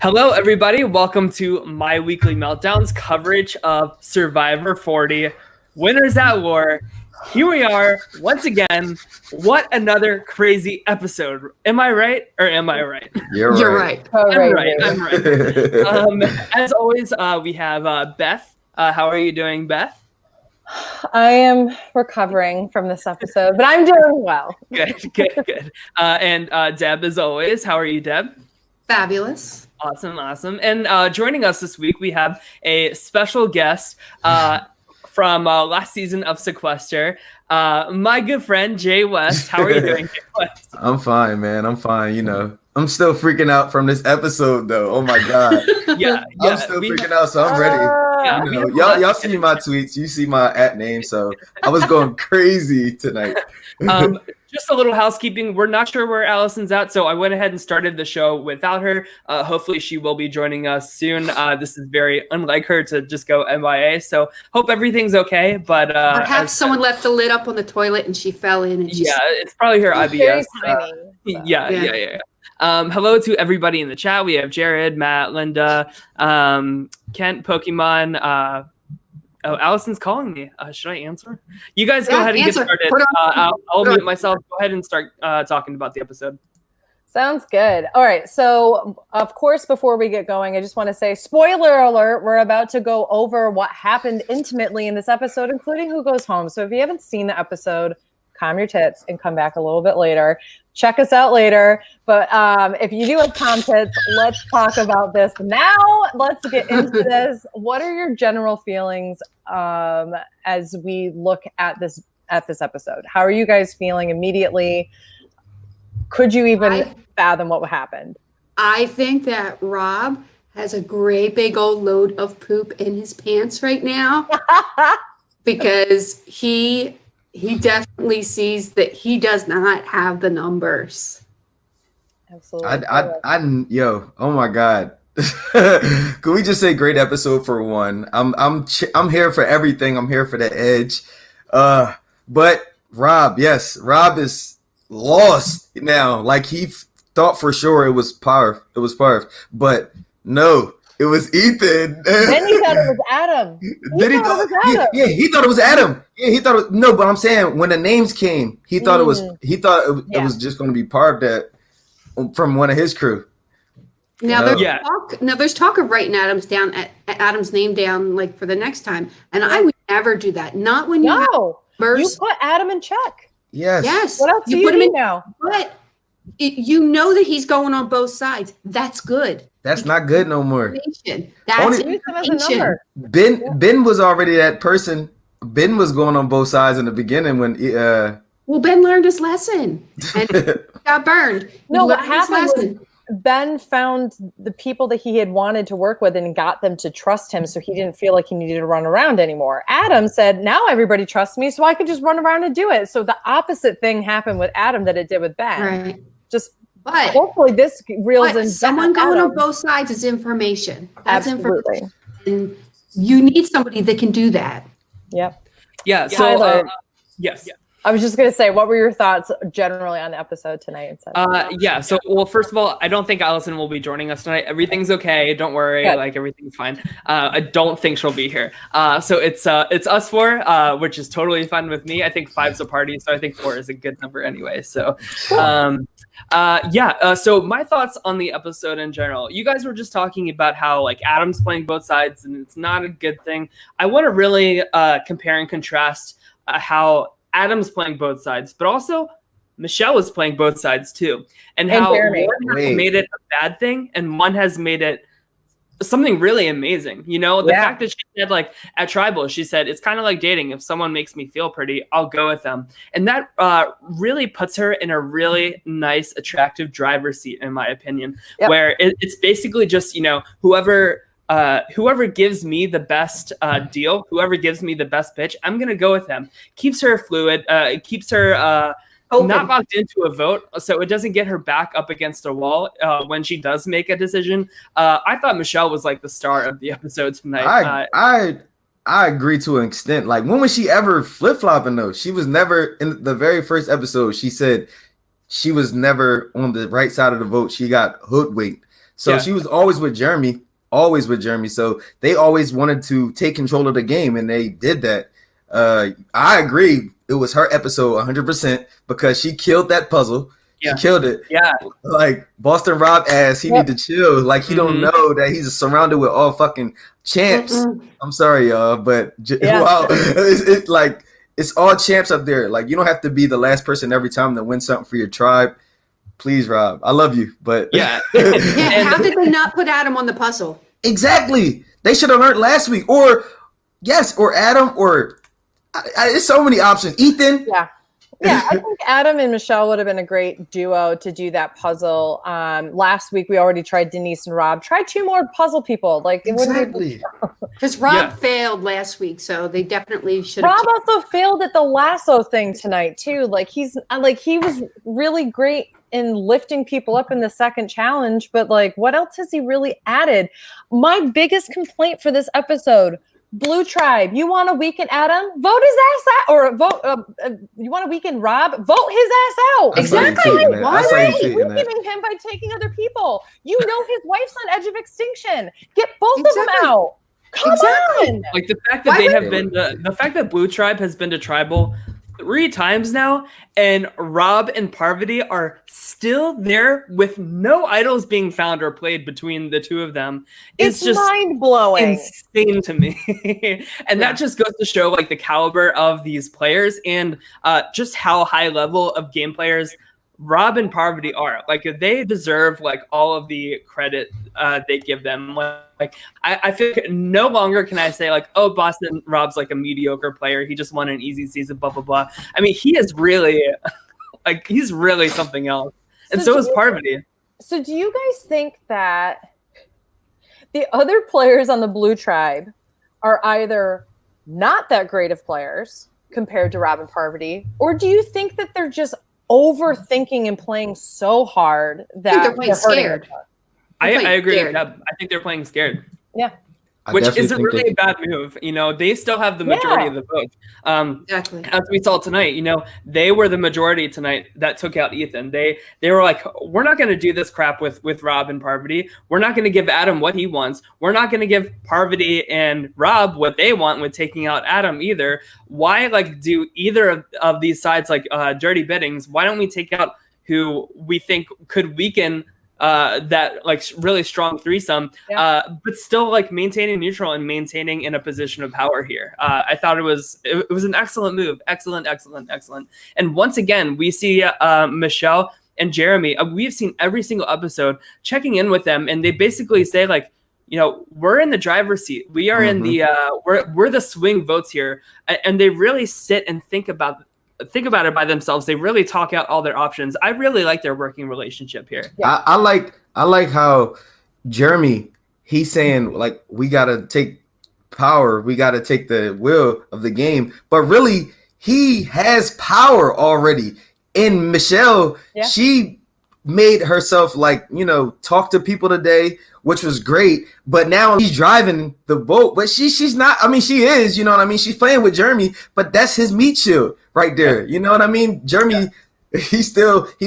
Hello, everybody. Welcome to my weekly Meltdowns coverage of Survivor 40, Winners at War. Here we are once again. What another crazy episode. Am I right or am I right? You're right. I'm right. As always, we have Beth. How are you doing, Beth? I am recovering from this episode, but I'm doing well. Good. And Deb, as always. How are you, Deb? Fabulous. Awesome. And joining us this week, we have a special guest from last season of Sequester, my good friend, JWest. How are you doing, JWest? I'm fine, man. I'm fine. You know, I'm still freaking out from this episode, though. Oh, my God. Yeah. I'm still freaking out, so I'm ready. You know, y'all see my tweets. You see my @name, so I was going crazy tonight. Just a little housekeeping. We're not sure where Allison's at, so I went ahead and started the show without her. Hopefully she will be joining us soon. This is very unlike her to just go MIA, so hope everything's okay. But perhaps someone left the lid up on the toilet and she fell in. And it's probably her IBS. Tiny, Yeah. Hello to everybody in the chat. We have Jared, Matt, Linda, Kent, Pokemon. Oh, Allison's calling me. Should I answer? You guys go ahead and get started. I'll mute myself. Go ahead and start talking about the episode. Sounds good. All right. So, of course, before we get going, I just want to say, spoiler alert, we're about to go over what happened intimately in this episode, including who goes home. So if you haven't seen the episode, calm your tits and come back a little bit later. Check us out later. But if you do have calm tits, let's talk about this now. Let's get into this. What are your general feelings as we look at this episode? How are you guys feeling immediately? Could you even fathom what happened? I think that Rob has a great big old load of poop in his pants right now because he definitely sees that he does not have the numbers. Absolutely. Oh my God. Could we just say great episode for one? I'm here for everything. I'm here for the edge. But Rob is lost now. Like he thought for sure it was Parv, but no. It was Ethan. Then he thought it was Adam. Yeah, he thought it was Adam. Yeah, he thought no, but I'm saying when the names came, he thought it was just going to be Parv that from one of his crew. Now there's talk of writing Adam's name down like for the next time, and I would never do that. Not when you put Adam in check. Yes. What else do you need now? But you know that he's going on both sides. That's good. That's not good no more. That's Ben was already that person. Ben was going on both sides in the beginning when Ben learned his lesson and got burned. No, what happened was Ben found the people that he had wanted to work with and got them to trust him, so he didn't feel like he needed to run around anymore. Adam said, now everybody trusts me, so I could just run around and do it. So the opposite thing happened with Adam that it did with Ben. Right. But hopefully this reels in. Someone going on both sides is information. That's Absolutely. Information. And you need somebody that can do that. Yep. Yeah. So, yes. I was just going to say, what were your thoughts generally on the episode tonight? So, first of all, I don't think Allison will be joining us tonight. Everything's okay. Don't worry. Good. Like, everything's fine. I don't think she'll be here. So it's us four, which is totally fine with me. I think 5's a party, so I think 4 is a good number anyway. So, so my thoughts on the episode in general. You guys were just talking about how, like, Adam's playing both sides, and it's not a good thing. I want to really compare and contrast how Adam's playing both sides, but also Michele is playing both sides too. And how one has made it a bad thing and one has made it something really amazing. You know, the fact that she said, like, at Tribal, she said, it's kind of like dating. If someone makes me feel pretty, I'll go with them. And that really puts her in a really nice, attractive driver's seat, in my opinion, where it's basically just, you know, whoever gives me the best deal, whoever gives me the best pitch, I'm going to go with them. Keeps her fluid, keeps her not locked into a vote, so it doesn't get her back up against a wall when she does make a decision. I thought Michele was like the star of the episode tonight. I agree to an extent. Like, when was she ever flip-flopping, though? She was never, in the very first episode, she said she was never on the right side of the vote. She got hoodwinked. So Yeah. she was always with Jeremy. Always with Jeremy. So they always wanted to take control of the game, and they did that. I agree. It was her episode 100% because she killed that puzzle. Yeah. She killed it. Yeah. Like Boston Rob asked, he need to chill. Like he don't know that he's surrounded with all fucking champs. I'm sorry, y'all, but wow, it's like it's all champs up there. Like you don't have to be the last person every time to win something for your tribe. Please, Rob, I love you, but Yeah. How did they not put Adam on the puzzle? Exactly. They should have learned last week, or Adam, or there's so many options. Ethan. Yeah, I think Adam and Michele would have been a great duo to do that puzzle. Last week we already tried Denise and Rob. Try 2 more puzzle people. Like it Exactly. Because Rob failed last week, so they definitely should. Rob also failed at the lasso thing tonight too. Like he was really great in lifting people up in the second challenge, but like what else has he really added? My biggest complaint for this episode: Blue Tribe, you want to weaken Adam? Vote his ass out, or vote. You want to weaken Rob? Vote his ass out. Exactly. Why are you weakening him by taking other people? You know his wife's on edge of extinction. Get both of them out. Come on. Like the fact that the fact that Blue Tribe has been to tribal 3 times now, and Rob and Parvati are still there with no idols being found or played between the 2 of them. It's just mind-blowing. Insane to me. And that just goes to show like the caliber of these players and just how high level of game players Rob and Parvati are. Like they deserve like all of the credit they give them. Like I feel like no longer can I say like, oh, Boston Rob's like a mediocre player. He just won an easy season, blah, blah, blah. I mean, he is really like, he's really something else. And so is Parvati. So do you guys think that the other players on the Blue Tribe are either not that great of players compared to Rob and Parvati, or do you think that they're just overthinking and playing so hard that they're playing scared? I agree with that. I think they're playing scared. Yeah. Which isn't really a bad move. You know, they still have the majority of the votes. Exactly. As we saw tonight, you know, they were the majority tonight that took out Ethan. They were like, we're not going to do this crap with Rob and Parvati. We're not going to give Adam what he wants. We're not going to give Parvati and Rob what they want with taking out Adam either. Why like do either of these sides like dirty biddings? Why don't we take out who we think could weaken that like really strong threesome, but still like maintaining neutral and maintaining in a position of power here. I thought it was an excellent move. Excellent. And once again, we see Michele and Jeremy. We've seen every single episode checking in with them, and they basically say like, you know, we're in the driver's seat. We are in the we're the swing votes here, and they really sit and think about it by themselves. They really talk out all their options. I really like their working relationship here. Yeah. I like how Jeremy, he's saying like we gotta take power, we gotta take the will of the game, but really he has power already. In Michele, she made herself like, you know, talk to people today, which was great, but now he's driving the boat. But she's not, I mean, she is, you know what I mean? She's playing with Jeremy, but that's his meat shield right there. You know what I mean? Jeremy, he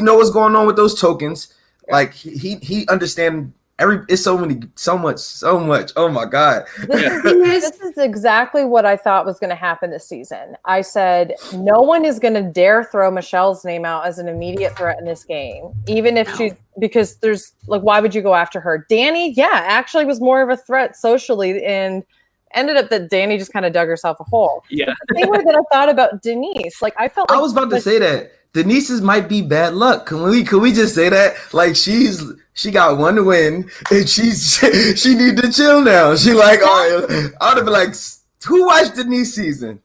know what's going on with those tokens. Like he understand it's so much. Oh my God. This is exactly what I thought was going to happen this season. I said, no one is going to dare throw Michelle's name out as an immediate threat in this game, even if because there's like, why would you go after her? Danny, actually was more of a threat socially, and ended up that Danny just kind of dug herself a hole. Yeah. The same way that I thought about Denise. Like I felt like I was about to say that Denise's might be bad luck. Can we just say that? Like she got one win and she need to chill now. She like, all right, I would have been like, who watched Denise season?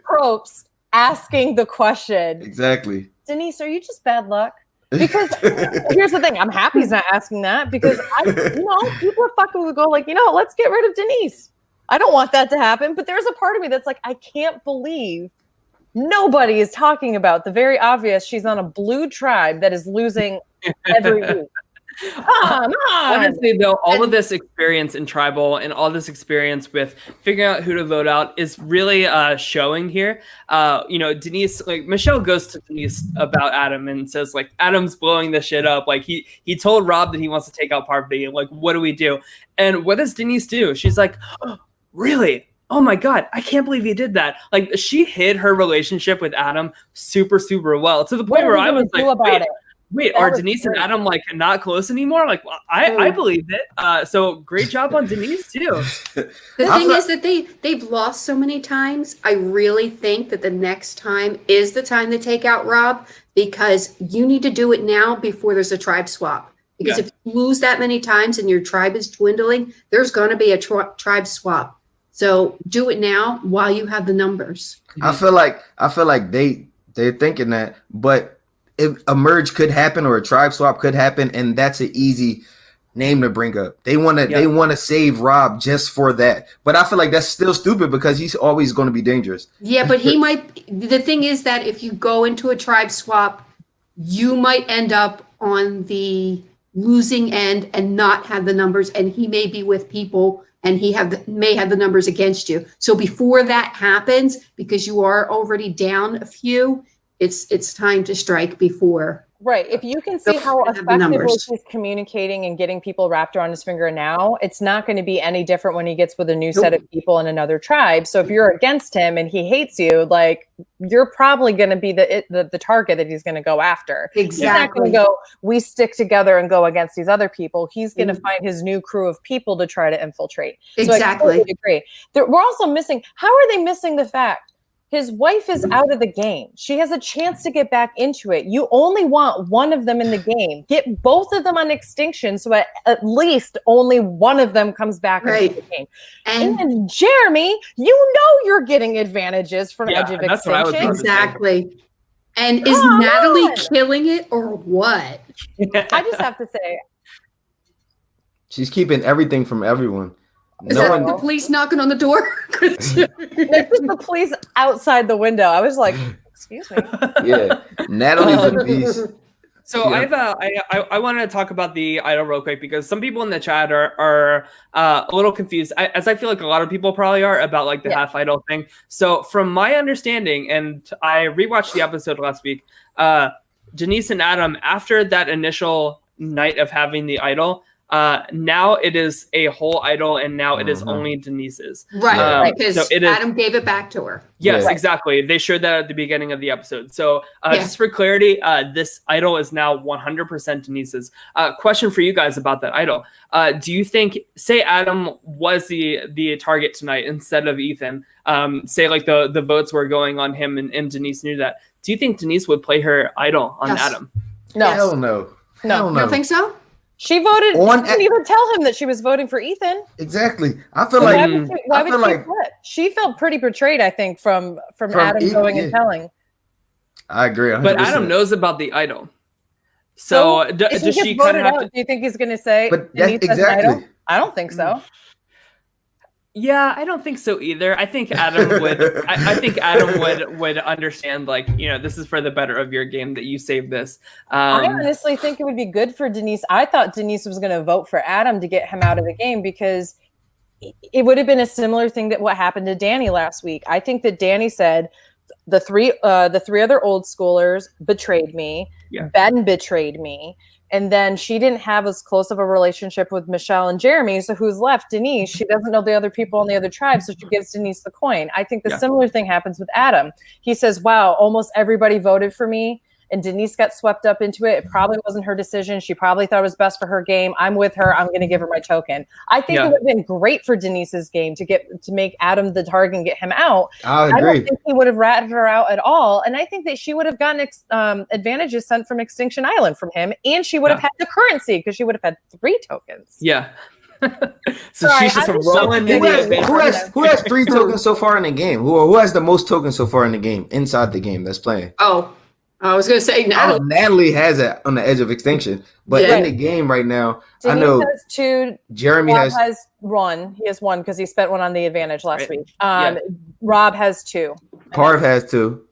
Probes asking the question. Exactly. Denise, are you just bad luck? Because here's the thing, I'm happy he's not asking that, because people are fucking would go like, let's get rid of Denise. I don't want that to happen, but there's a part of me that's like, I can't believe nobody is talking about the very obvious. She's on a Blue Tribe that is losing every week. Come on. Honestly, though, all of this experience in tribal and all this experience with figuring out who to vote out is really showing here. Denise, like Michele goes to Denise about Adam and says, like, Adam's blowing this shit up. Like he told Rob that he wants to take out Parvati. And like, what do we do? And what does Denise do? She's like, oh, really? Oh my God, I can't believe he did that. Like she hid her relationship with Adam super, super well to the point where I was like, wait, are Denise and Adam like not close anymore? Like, well, I believed it. So great job on Denise too. The thing is that they've lost so many times. I really think that the next time is the time to take out Rob, because you need to do it now before there's a tribe swap. Because if you lose that many times and your tribe is dwindling, there's going to be a tribe swap. So do it now while you have the numbers. I feel like they're thinking that, but if a merge could happen or a tribe swap could happen, and that's an easy name to bring up. They want to save Rob just for that. But I feel like that's still stupid because he's always going to be dangerous. Yeah, but he might. The thing is that if you go into a tribe swap, you might end up on the losing end and not have the numbers, and he may be with people and he may have the numbers against you. So before that happens, because you are already down a few, it's time to strike before. Right. If you can see how effectively he's communicating and getting people wrapped around his finger now, it's not going to be any different when he gets with a new set of people in another tribe. So if you're against him and he hates you, like you're probably going to be the target that he's going to go after. Exactly. He's not going to go, we stick together and go against these other people. He's going to find his new crew of people to try to infiltrate. Exactly. So I totally agree. We're also missing, how are they missing the fact his wife is out of the game? She has a chance to get back into it. You only want one of them in the game. Get both of them on Extinction so at least only one of them comes back into the game. And Jeremy, you know you're getting advantages from Edge of Extinction. Exactly. And is Natalie killing it or what? I just have to say. She's keeping everything from everyone. Is that the police knocking on the door? It's just the police outside the window. I was like, excuse me. Yeah, Natalie's a beast. So I wanted to talk about the idol real quick because some people in the chat are a little confused, as I feel like a lot of people probably are, about like the half idol thing. So from my understanding, and I rewatched the episode last week, Denise and Adam, after that initial night of having the idol, now it is a whole idol, and now it is only Denise's. Right, because Adam gave it back to her. Yes, exactly. They showed that at the beginning of the episode. So just for clarity, this idol is now 100% Denise's. Question for you guys about that idol. Do you think, say Adam was the target tonight instead of Ethan, say like the votes were going on him and Denise knew that, do you think Denise would play her idol on Adam? No. Hell no. No. You don't think so? She voted. She didn't even tell him that she was voting for Ethan. Exactly. I feel like why would she flip? She felt pretty betrayed, I think, from Adam Ethan, going and telling. I agree. 100%. But Adam knows about the idol. So does she kind of have to? Do you think he's going to say? But exactly. I don't think so. Yeah, I don't think so either. I think Adam would. I think Adam would understand, like, you know, this is for the better of your game that you save this. I honestly think it would be good for Denise. I thought Denise was going to vote for Adam to get him out of the game because it would have been a similar thing that what happened to Danny last week. I think that Danny said the three other old schoolers betrayed me. Yeah. Ben betrayed me. And then she didn't have as close of a relationship with Michele and Jeremy. So who's left? Denise. She doesn't know the other people in the other tribe. So she gives Denise the coin. I think the similar thing happens with Adam. He says, wow, almost everybody voted for me. And Denise got swept up into it. It probably wasn't her decision. She probably thought it was best for her game. I'm with her. I'm going to give her my token. I think it would have been great for Denise's game to make Adam the target and get him out. I agree. I don't think he would have ratted her out at all. And I think that she would have gotten advantages sent from Extinction Island from him. And she would have had the currency because she would have had 3 tokens. Yeah. So she's just rolling in the who has 3 tokens so far in the game? Who has the most tokens so far in the game, inside the game that's playing? Oh, I was going to say Natalie. Natalie has it on the Edge of Extinction, but in the game right now, Denise I know has 2. Jeremy Rob has 1. He has 1 because he spent 1 on the advantage last week. Rob has 2. Parv has 2.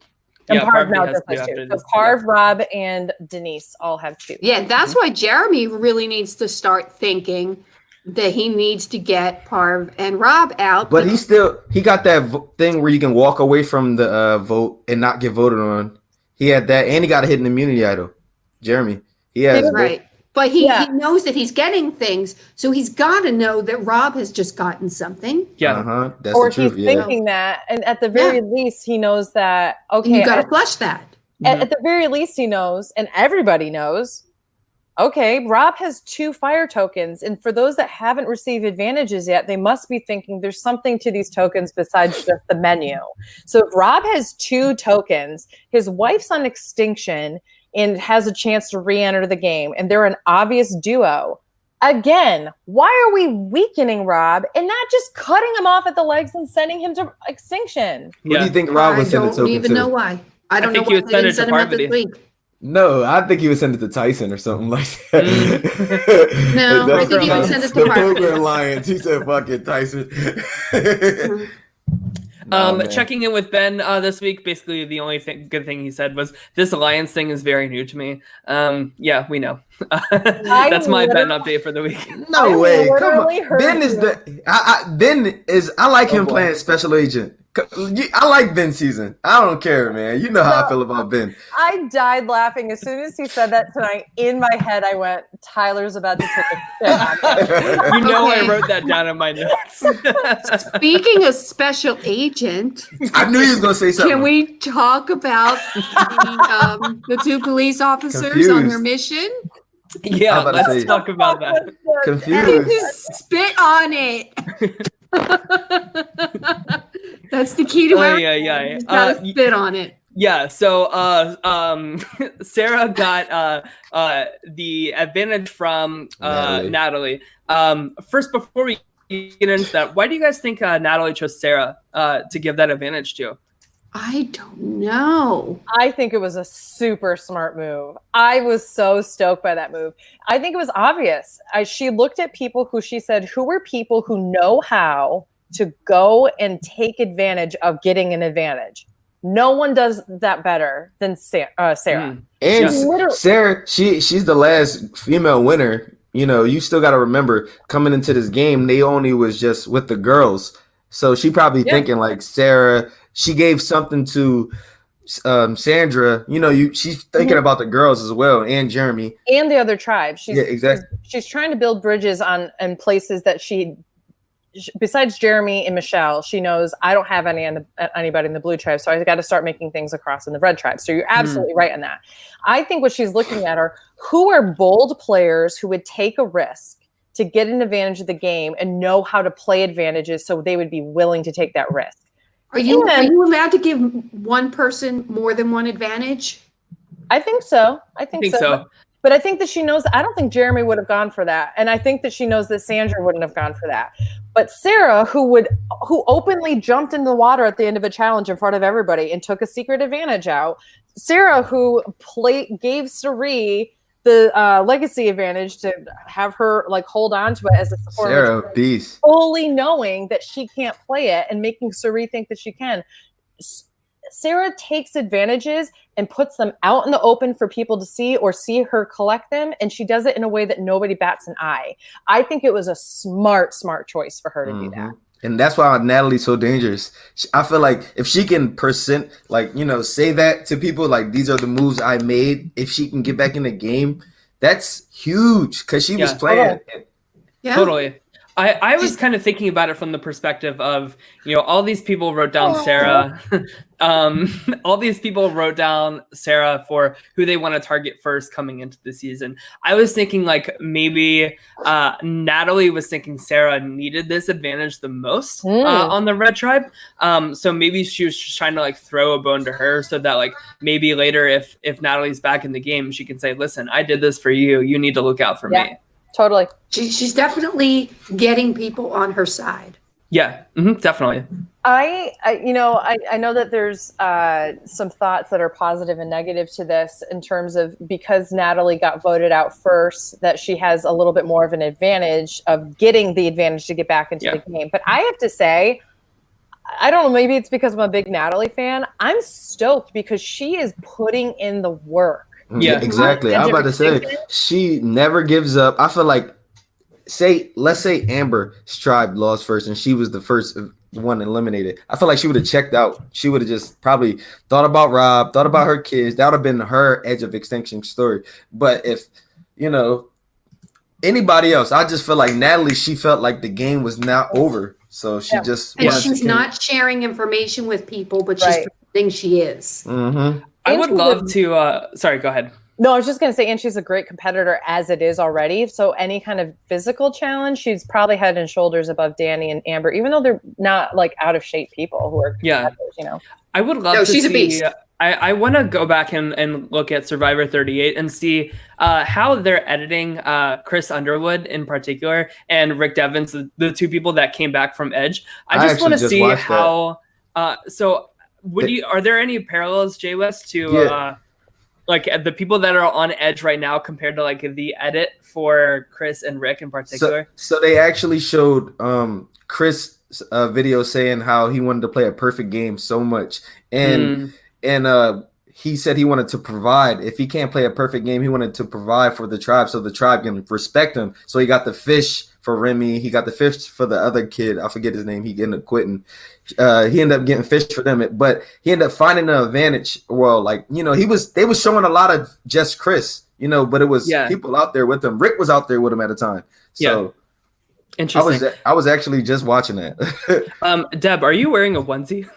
And Yeah, Parv Parvati now has just two has two. after So this. Parv, Rob, and Denise all have 2. Yeah, that's why Jeremy really needs to start thinking that he needs to get Parv and Rob out. But he got that thing where you can walk away from the vote and not get voted on. He had that, and he got a hidden immunity idol. Jeremy, he has both. Right. But he knows that he's getting things, so he's got to know that Rob has just gotten something. Yeah. That's Or the truth. he's thinking that, and at the very least, he knows that. Okay, And you got to flush that. At the very least, he knows, and everybody knows. Okay, Rob has 2 fire tokens, and for those that haven't received advantages yet, they must be thinking there's something to these tokens besides just the menu. So if Rob has 2 tokens, his wife's on Extinction and has a chance to re-enter the game, and they're an obvious duo. Again, why are we weakening Rob and not just cutting him off at the legs and sending him to Extinction? Who do you think Rob would send a I token don't even to? know why. I don't know think he why would they send didn't it to send him out this Parvati. week. No, I think he would send it to Tyson or something like that. No, I think he would send it to the Parvati. Poker Alliance. He said, "Fuck it, Tyson." Checking in with Ben this week, basically the only good thing he said was this alliance thing is very new to me. Yeah, we know. That's my Ben update for the week. No way. Come on. literally heard Ben is you. Ben is. I like him boy. playing special agent. I like Ben's season. I don't care, man. You know how I feel about Ben. I died laughing as soon as he said that tonight. In my head, I went, Tyler's about to take a spin. You know, Okay. I wrote that down in my notes. Speaking of special agent, I knew he was gonna say something. can we talk about the 2 police officers on their mission? Yeah, I'm about to let's say- talk about that. Confused. Just spit on it. That's the key to everything. Yeah. You just gotta spit on it. Yeah, so Sarah got the advantage from Natalie. First, before we get into that, why do you guys think Natalie chose Sarah to give that advantage to? I don't know. I think it was a super smart move. I was so stoked by that move. I think it was obvious. She looked at people who she said, who are people who know how to go and take advantage of getting an advantage. No one does that better than Sarah. And Yeah. Sarah, she's the last female winner. You know, you still got to remember coming into this game, Naomi was just with the girls. So she probably thinking like Sarah, she gave something to Sandra. You know, she's thinking about the girls as well, and Jeremy. And the other tribes. Exactly. She's trying to build bridges in places that besides Jeremy and Michele, she knows I don't have anybody in the blue tribe, so I got to start making things across in the red tribe. So you're absolutely right on that. I think what she's looking at are who are bold players who would take a risk to get an advantage of the game and know how to play advantages, so they would be willing to take that risk. Are you allowed to give one person more than one advantage? I think so. I think so. so. But I think that she knows, I don't think Jeremy would have gone for that. And I think that she knows that Sandra wouldn't have gone for that. But Sarah, who openly jumped in the water at the end of a challenge in front of everybody and took a secret advantage out. Sarah, who gave Sari the legacy advantage to have her like hold on to it as a support. Sarah, beast. Fully knowing that she can't play it and making Sari think that she can. Sarah takes advantages and puts them out in the open for people to see or see her collect them. And she does it in a way that nobody bats an eye. I think it was a smart choice for her to do that. And that's why Natalie's so dangerous. I feel like if she can say that to people, like, these are the moves I made. If she can get back in the game, that's huge because she was playing. Yeah. Totally. I was kind of thinking about it from the perspective of, all these people wrote down Sarah. All these people wrote down Sarah for who they want to target first coming into the season. I was thinking like maybe Natalie was thinking Sarah needed this advantage the most on the red tribe. So maybe she was just trying to like throw a bone to her so that like maybe later if Natalie's back in the game, she can say, listen, I did this for you. You need to look out for me. Totally. She's definitely getting people on her side. Yeah, definitely. I know that there's some thoughts that are positive and negative to this in terms of because Natalie got voted out first, that she has a little bit more of an advantage of getting the advantage to get back into the game. But I have to say, I don't know, maybe it's because I'm a big Natalie fan. I'm stoked because she is putting in the work. Yeah. Exactly. I was about to say, she never gives up. I feel like, let's say Amber's tribe lost first and she was the first one eliminated. I feel like she would have checked out. She would have just probably thought about Rob, thought about her kids. That would have been her Edge of Extinction story. But if, anybody else, I just feel like Natalie, she felt like the game was not over. So she just... And she's not sharing information with people, but she's pretending she is. Mm-hmm. I would love to... sorry, go ahead. No, I was just going to say, and she's a great competitor as it is already. So any kind of physical challenge, she's probably head and shoulders above Danny and Amber, even though they're not like out of shape people who are competitors, I would love to she's see... a beast. I want to go back and look at Survivor 38 and see how they're editing Chris Underwood in particular and Rick Devens, the two people that came back from Edge. I just want to see how. So, are there any parallels, JWest, to like the people that are on Edge right now compared to like the edit for Chris and Rick in particular? So they actually showed Chris a video saying how he wanted to play a perfect game so much, and he said he wanted to provide. If he can't play a perfect game, he wanted to provide for the tribe so the tribe can respect him. So he got the fish for Remy. He got the fish for the other kid. I forget his name. He ended up quitting. He ended up getting fish for them. But he ended up finding an advantage. Well, like, they was showing a lot of just Chris, but it was people out there with him. Rick was out there with him at a time. So interesting. I was actually just watching that. Deb, are you wearing a onesie?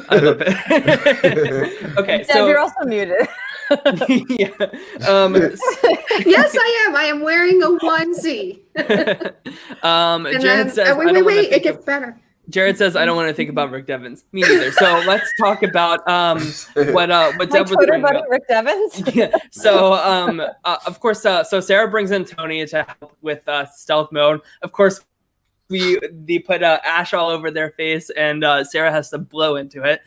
I love it. Okay, Deb, so you're also muted. Yes, I am. I am wearing a onesie. Jared says, wait, it gets better. Jared says, I don't want to think about Rick Devens. Me neither. So let's talk about what Deb was bringing up. Rick Devens. So of course, so Sarah brings in Tony to help with stealth mode. Of course, they put ash all over their face, and Sarah has to blow into it.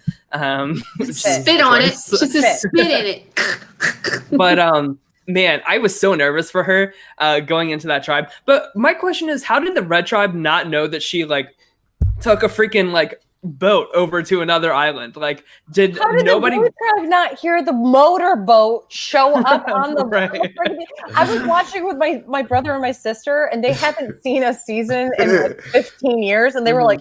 Spit on it. She just spit in it. But man, I was so nervous for her going into that tribe. But my question is, how did the Red Tribe not know that she took a freaking boat over to another island? Did nobody? The Blue Tribe not hear the motorboat show up on the right. I was watching with my brother and my sister, and they haven't seen a season in 15 years, and they were like,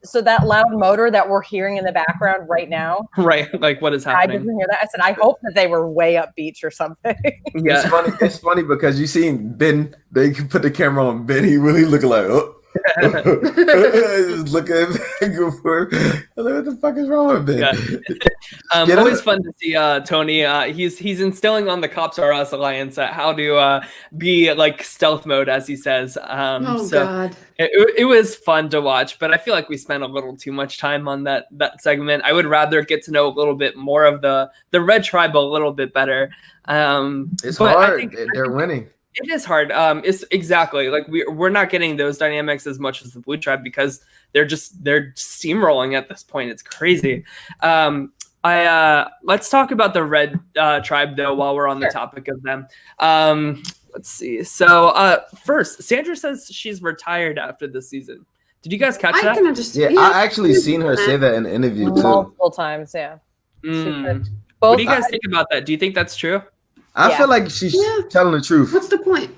so that loud motor that we're hearing in the background right now, right? What is happening? I didn't hear that. I said, I hope that they were way up beach or something. Yeah, it's funny because you seen Ben. They put the camera on Ben. He really looking like, oh. Just look at him for what the fuck is wrong with Ben? Always fun to see Tony. He's instilling on the Cops R Us Alliance how to be stealth mode, as he says. God. It was fun to watch, but I feel like we spent a little too much time on that segment. I would rather get to know a little bit more of the Red Tribe a little bit better. It's hard. They're winning. It is hard. It's exactly we're not getting those dynamics as much as the Blue Tribe because they're steamrolling at this point. It's crazy. Let's talk about the Red Tribe though while we're on the topic of them. Let's see. So first, Sandra says she's retired after this season. Did you guys catch that? I can understand. Yeah, I actually seen her say that in an interview too. Multiple times, yeah. What do you guys think about that? Do you think that's true? I feel like she's telling the truth. What's the point?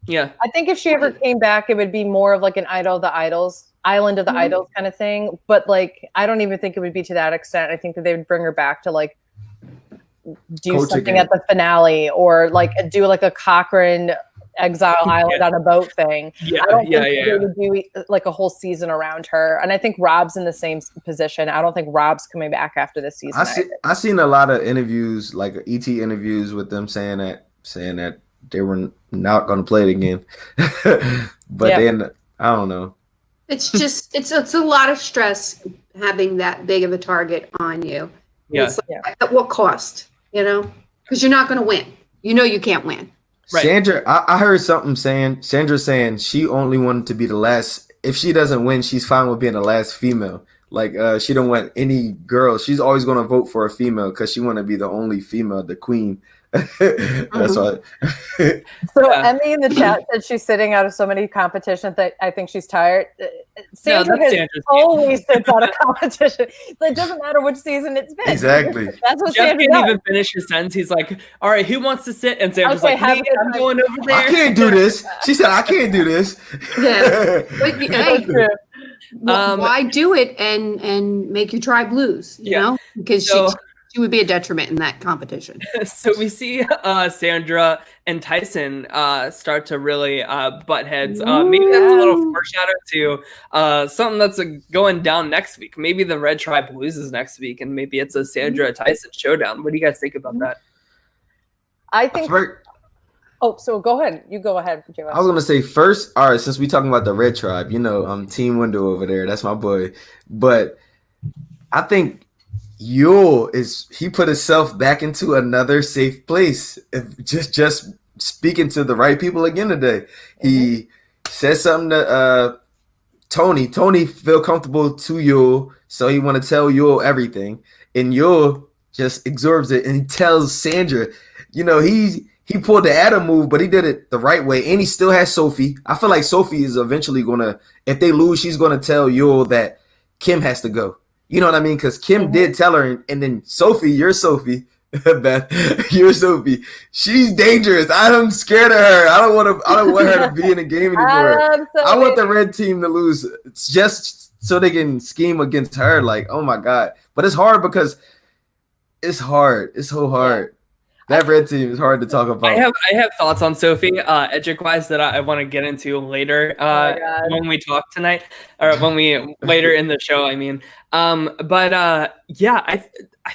Yeah. I think if she ever came back, it would be more of an Island of the Idols kind of thing. But I don't even think it would be to that extent. I think that they would bring her back to do Coach something again. at the finale or do a Cochrane Exile Island on a boat thing. Yeah, I don't think they would do a whole season around her. And I think Rob's in the same position. I don't think Rob's coming back after this season. I seen a lot of interviews, ET interviews with them saying that they were not going to play it again. But then I don't know. It's just it's a lot of stress having that big of a target on you. Yeah. At what cost? Because you're not going to win. You can't win. Right. Sandra, I heard something Sandra saying she only wanted to be the last. If she doesn't win, she's fine with being the last female. She don't want any girls. She's always going to vote for a female because she want to be the only female, the queen. That's why. So Emmy in the chat said she's sitting out of so many competitions that I think she's tired. Sandra always sits out of competition. It doesn't matter which season it's been. Exactly. That's what Jeff Sandra can't does. even finish his sentence. He's like, all right, who wants to sit? And Sandra's Okay, like, me, I'm going over there. I can't do this. She said, I can't do this. Yeah. But, hey, why do it and make your tribe lose? You know, because she would be a detriment in that competition. So we see Sandra and Tyson start to really butt heads. Maybe that's a little foreshadow to something that's going down next week. Maybe the Red Tribe loses next week, and maybe it's a Sandra Tyson showdown. What do you guys think about that? I think. So go ahead. You go ahead, JWest. I was gonna say first. All right, since we talking about the Red Tribe, Team Window over there. That's my boy. But I think Yule he put himself back into another safe place. Just speaking to the right people again today. He said something to Tony. Tony feel comfortable to Yule, so he want to tell Yule everything, and Yule just absorbs it and he tells Sandra. He pulled the Adam move, but he did it the right way, and he still has Sophie. I feel like Sophie is eventually gonna, if they lose, she's gonna tell Yule that Kim has to go. You know what I mean? Because Kim did tell her, and then Sophie, you're Sophie, Beth, you're Sophie. She's dangerous. I'm scared of her. I don't want her to be in the game anymore. I want the red team to lose, just so they can scheme against her. Like, oh my god! But it's hard because it's hard. It's so hard. That red team is hard to talk about. I have thoughts on Sophie, Edgic-wise, that I want to get into later when we talk tonight, or later in the show. I mean, I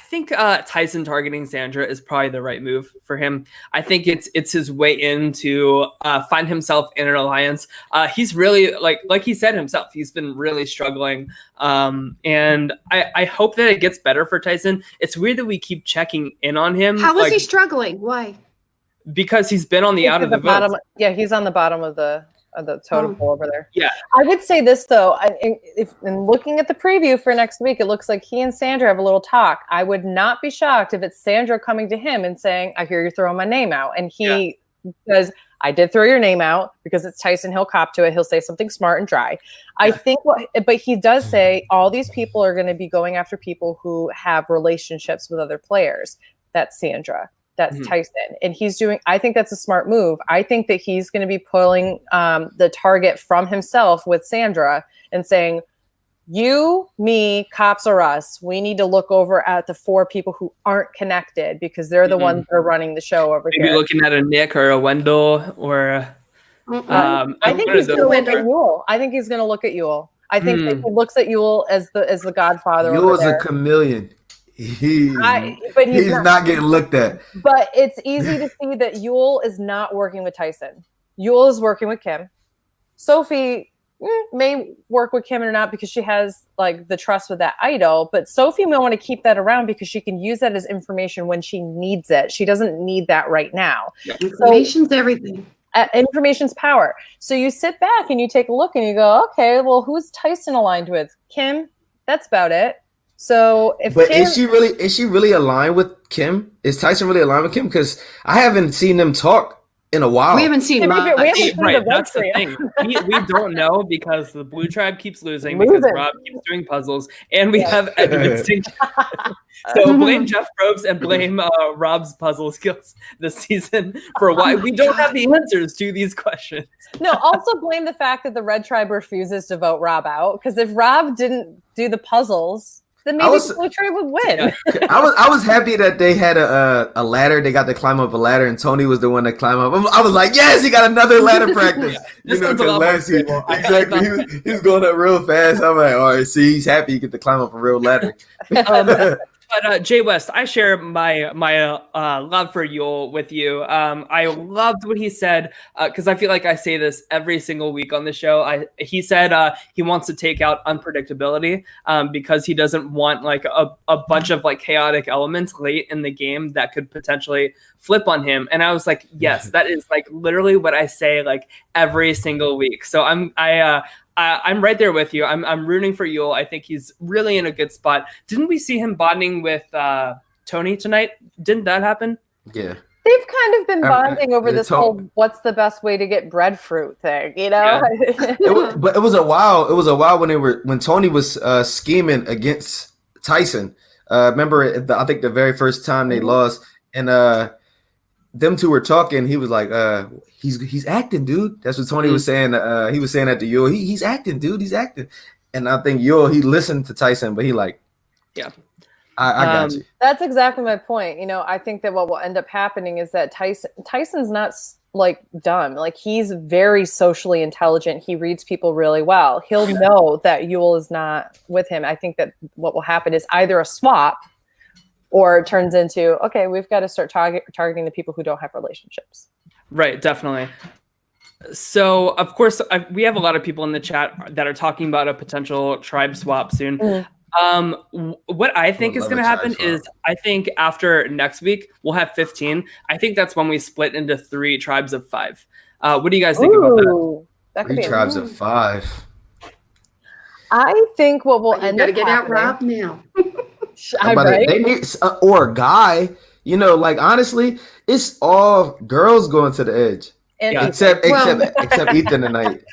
think Tyson targeting Sandra is probably the right move for him. I think it's his way in to find himself in an alliance. He's really like he said himself, he's been really struggling. And I hope that it gets better for Tyson. It's weird that we keep checking in on him. How is he struggling? Why? Because he's been on the out of the bottom. votes. Yeah, he's on the bottom of the totem pole over there. Yeah. I would say this though, if looking at the preview for next week, it looks like he and Sandra have a little talk. I would not be shocked if it's Sandra coming to him and saying, I hear you're throwing my name out. And he says, I did throw your name out, because it's Tyson. He'll cop to it. He'll say something smart and dry. I think but he does say all these people are going to be going after people who have relationships with other players. That's Sandra. That's Tyson. And I think that's a smart move. I think that he's going to be pulling the target from himself with Sandra and saying, you, me, cops or us, we need to look over at the 4 people who aren't connected, because they're the ones that are running the show over here. Maybe looking at a Nick or a Wendell or I think he's going to look at Yule. I think he's going to look at Yule. I think that he looks at Yule as the godfather. Yule is a chameleon. He's not getting looked at. But it's easy to see that Yule is not working with Tyson. Yule is working with Kim. Sophie may work with Kim or not, because she has like the trust with that idol. But Sophie may want to keep that around because she can use that as information when she needs it. She doesn't need that right now. Yeah. Information's everything. Information's power. So you sit back and you take a look and you go, okay, well, who's Tyson aligned with? Kim. That's about it. So is she really aligned with Kim? Is Tyson really aligned with Kim? Because I haven't seen them talk in a while. We haven't seen much. Right, that's the thing. We don't know, because the Blue Tribe keeps losing because Rob keeps doing puzzles, and we have Extinction. So blame Jeff Probst and blame Rob's puzzle skills this season for why we don't have the answers to these questions. No, also blame the fact that the Red Tribe refuses to vote Rob out, because if Rob didn't do the puzzles, then maybe the Blue Tribe would win. Yeah. I was happy that they had a ladder. They got to climb up a ladder, and Tony was the one to climb up. I was like, yes, he got another ladder practice. Exactly. He was going up real fast. I'm like, all right, see, he's happy he get to climb up a real ladder. But JWest, I share my love for Yule with you. I loved what he said, because I feel like I say this every single week on the show. He said he wants to take out unpredictability, because he doesn't want like a bunch of like chaotic elements late in the game that could potentially flip on him. And I was like, yes, that is like literally what I say like every single week. So I'm right there with you. I'm rooting for Yule. I think he's really in a good spot. Didn't we see him bonding with Tony tonight? Didn't that happen? Yeah. They've kind of been bonding over this talk- whole "what's the best way to get breadfruit" thing, you know. Yeah. But it was a while. It was a while when Tony was scheming against Tyson. Remember, I think the very first time they lost, and them two were talking. He was like, "He's acting, dude." That's what Tony was saying. He was saying that to Yul. He's acting, dude. He's acting. And I think Yul, he listened to Tyson, but he like, yeah. I got you. That's exactly my point. You know, I think that what will end up happening is that Tyson's not like dumb. Like, he's very socially intelligent. He reads people really well. He'll know that Yul is not with him. I think that what will happen is either a swap, or it turns into, okay, we've got to start targeting the people who don't have relationships. Right, definitely. So, of course, we have a lot of people in the chat that are talking about a potential tribe swap soon. What I think is going to happen is, I think after next week, we'll have 15. I think that's when we split into 3 tribes of 5. What do you guys think about that? That could 3 be tribes of 5. I think what will end up Gotta get out Rob now. They need or a guy. You know, like, honestly, it's all girls going to the edge, and except Ethan tonight.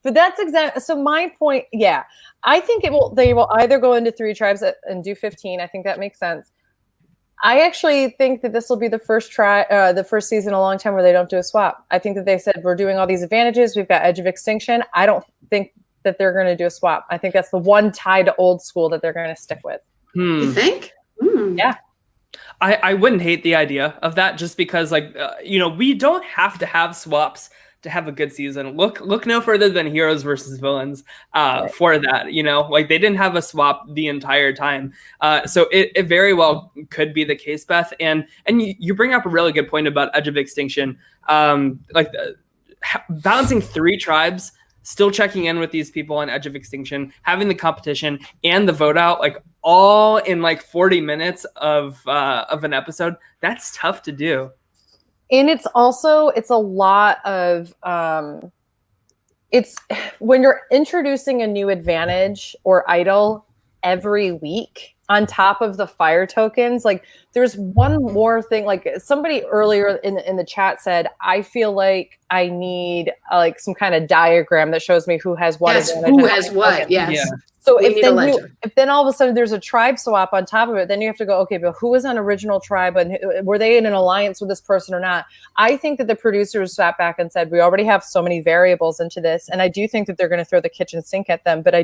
But that's exactly, so my point. Yeah, I think they will either go into 3 tribes and do 15. I think that makes sense. I actually think that this will be the first season in a long time where they don't do a swap. I think that they said, we're doing all these advantages. We've got Edge of Extinction. I don't think that they're going to do a swap. I think that's the one tie to old school that they're going to stick with. You think? Yeah. I wouldn't hate the idea of that, just because, like, we don't have to have swaps to have a good season. Look no further than Heroes versus Villains for that. Like, they didn't have a swap the entire time. So it very well could be the case, Beth. And you bring up a really good point about Edge of Extinction. Balancing 3 tribes, still checking in with these people on Edge of Extinction, having the competition and the vote out, like, all in like 40 minutes of an episode. That's tough to do. And it's a lot of, it's when you're introducing a new advantage or idol every week on top of the fire tokens. Like, there's one more thing, like somebody earlier in the chat said, I feel like I need like some kind of diagram that shows me who has what. Yes, who has what. Yes. Yeah. So if then all of a sudden there's a tribe swap on top of it, then you have to go, okay, but who was on original tribe and were they in an alliance with this person or not? I think that the producers sat back and said, we already have so many variables into this. And I do think that they're going to throw the kitchen sink at them, but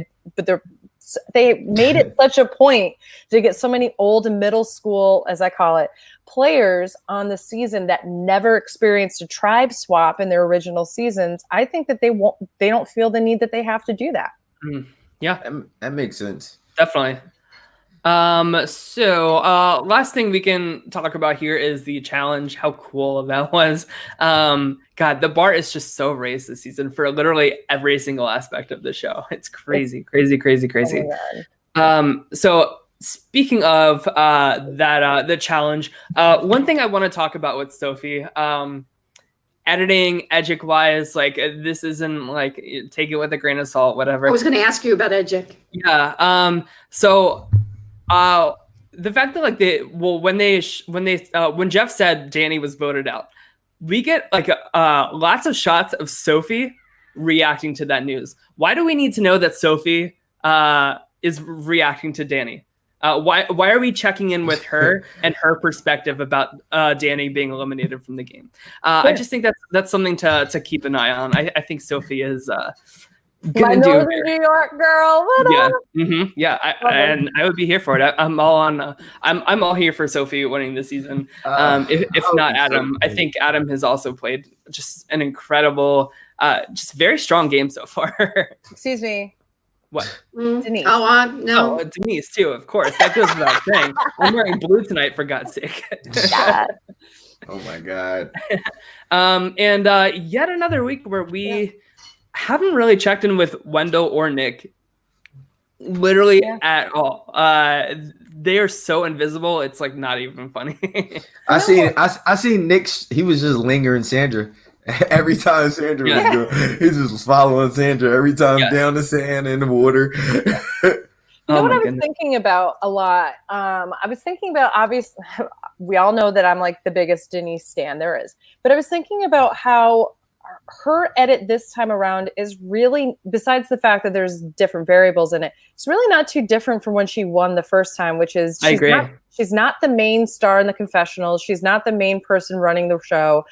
they made it such a point to get so many old middle school, as I call it, players on the season that never experienced a tribe swap in their original seasons. I think that they don't feel the need that they have to do that. Yeah, that makes sense. Definitely. So last thing we can talk about here is the challenge. How cool that was. God, the bar is just so raised this season for literally every single aspect of the show. It's crazy. So speaking of the challenge, one thing I want to talk about with Sophie, editing, Edgic wise, like, this isn't like, take it with a grain of salt, whatever. I was going to ask you about Edgic. Yeah. So the fact that, like, when Jeff said Danny was voted out, we get like lots of shots of Sophie reacting to that news. Why do we need to know that Sophie is reacting to Danny? Why are we checking in with her and her perspective about Danny being eliminated from the game? I just think that's something to keep an eye on. I think Sophie is my Northern New York girl. Yeah, yeah, and I would be here for it. I'm all on. I'm all here for Sophie winning this season. If not Adam, I think Adam has also played just an incredible, just very strong game so far. Excuse me. What? Denise. No. Oh, Denise too, of course. That goes without saying. I'm wearing blue tonight, for God's sake. Oh my God. And yet another week where we haven't really checked in with Wendell or Nick, literally at all. They are so invisible. It's like not even funny. I seen Nick. He was just lingering Sandra. Every time Sandra was going, he just was following Sandra every time down the sand in the water. You know what I was thinking about a lot? I was thinking about, we all know that I'm like the biggest Denise stan there is. But I was thinking about how her edit this time around is really, besides the fact that there's different variables in it, it's really not too different from when she won the first time, which is she's not the main star in the confessionals. She's not the main person running the show,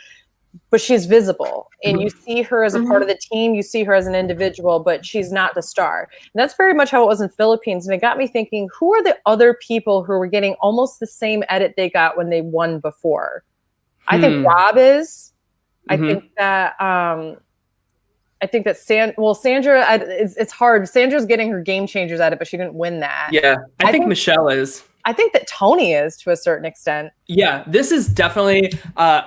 but she's visible. And you see her as a part of the team. You see her as an individual, but she's not the star. And that's very much how it was in Philippines. And it got me thinking, who are the other people who were getting almost the same edit they got when they won before? I think Rob is. I think that Sandra, it's hard. Sandra's getting her game changers at it, but she didn't win that. Yeah, I think Michele is. I think that Tony is to a certain extent. Yeah, this is definitely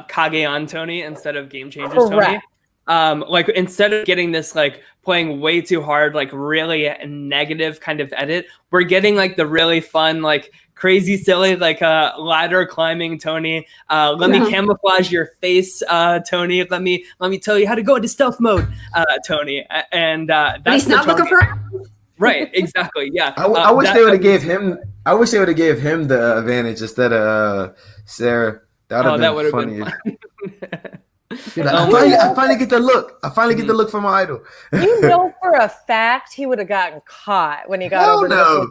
Kage on Tony instead of Game Changers Tony. Like instead of getting this like playing way too hard, like really negative kind of edit, we're getting like the really fun, like crazy silly, like ladder climbing Tony. Let me camouflage your face, Tony. Let me tell you how to go into stealth mode, Tony. And that's but he's not looking for. Right, exactly. Yeah. I wish they would have gave him. I wish they would have gave him the advantage instead of Sarah. That would have been funny. I finally get the look. I finally get the look from my idol. You know for a fact he would have gotten caught when he got over the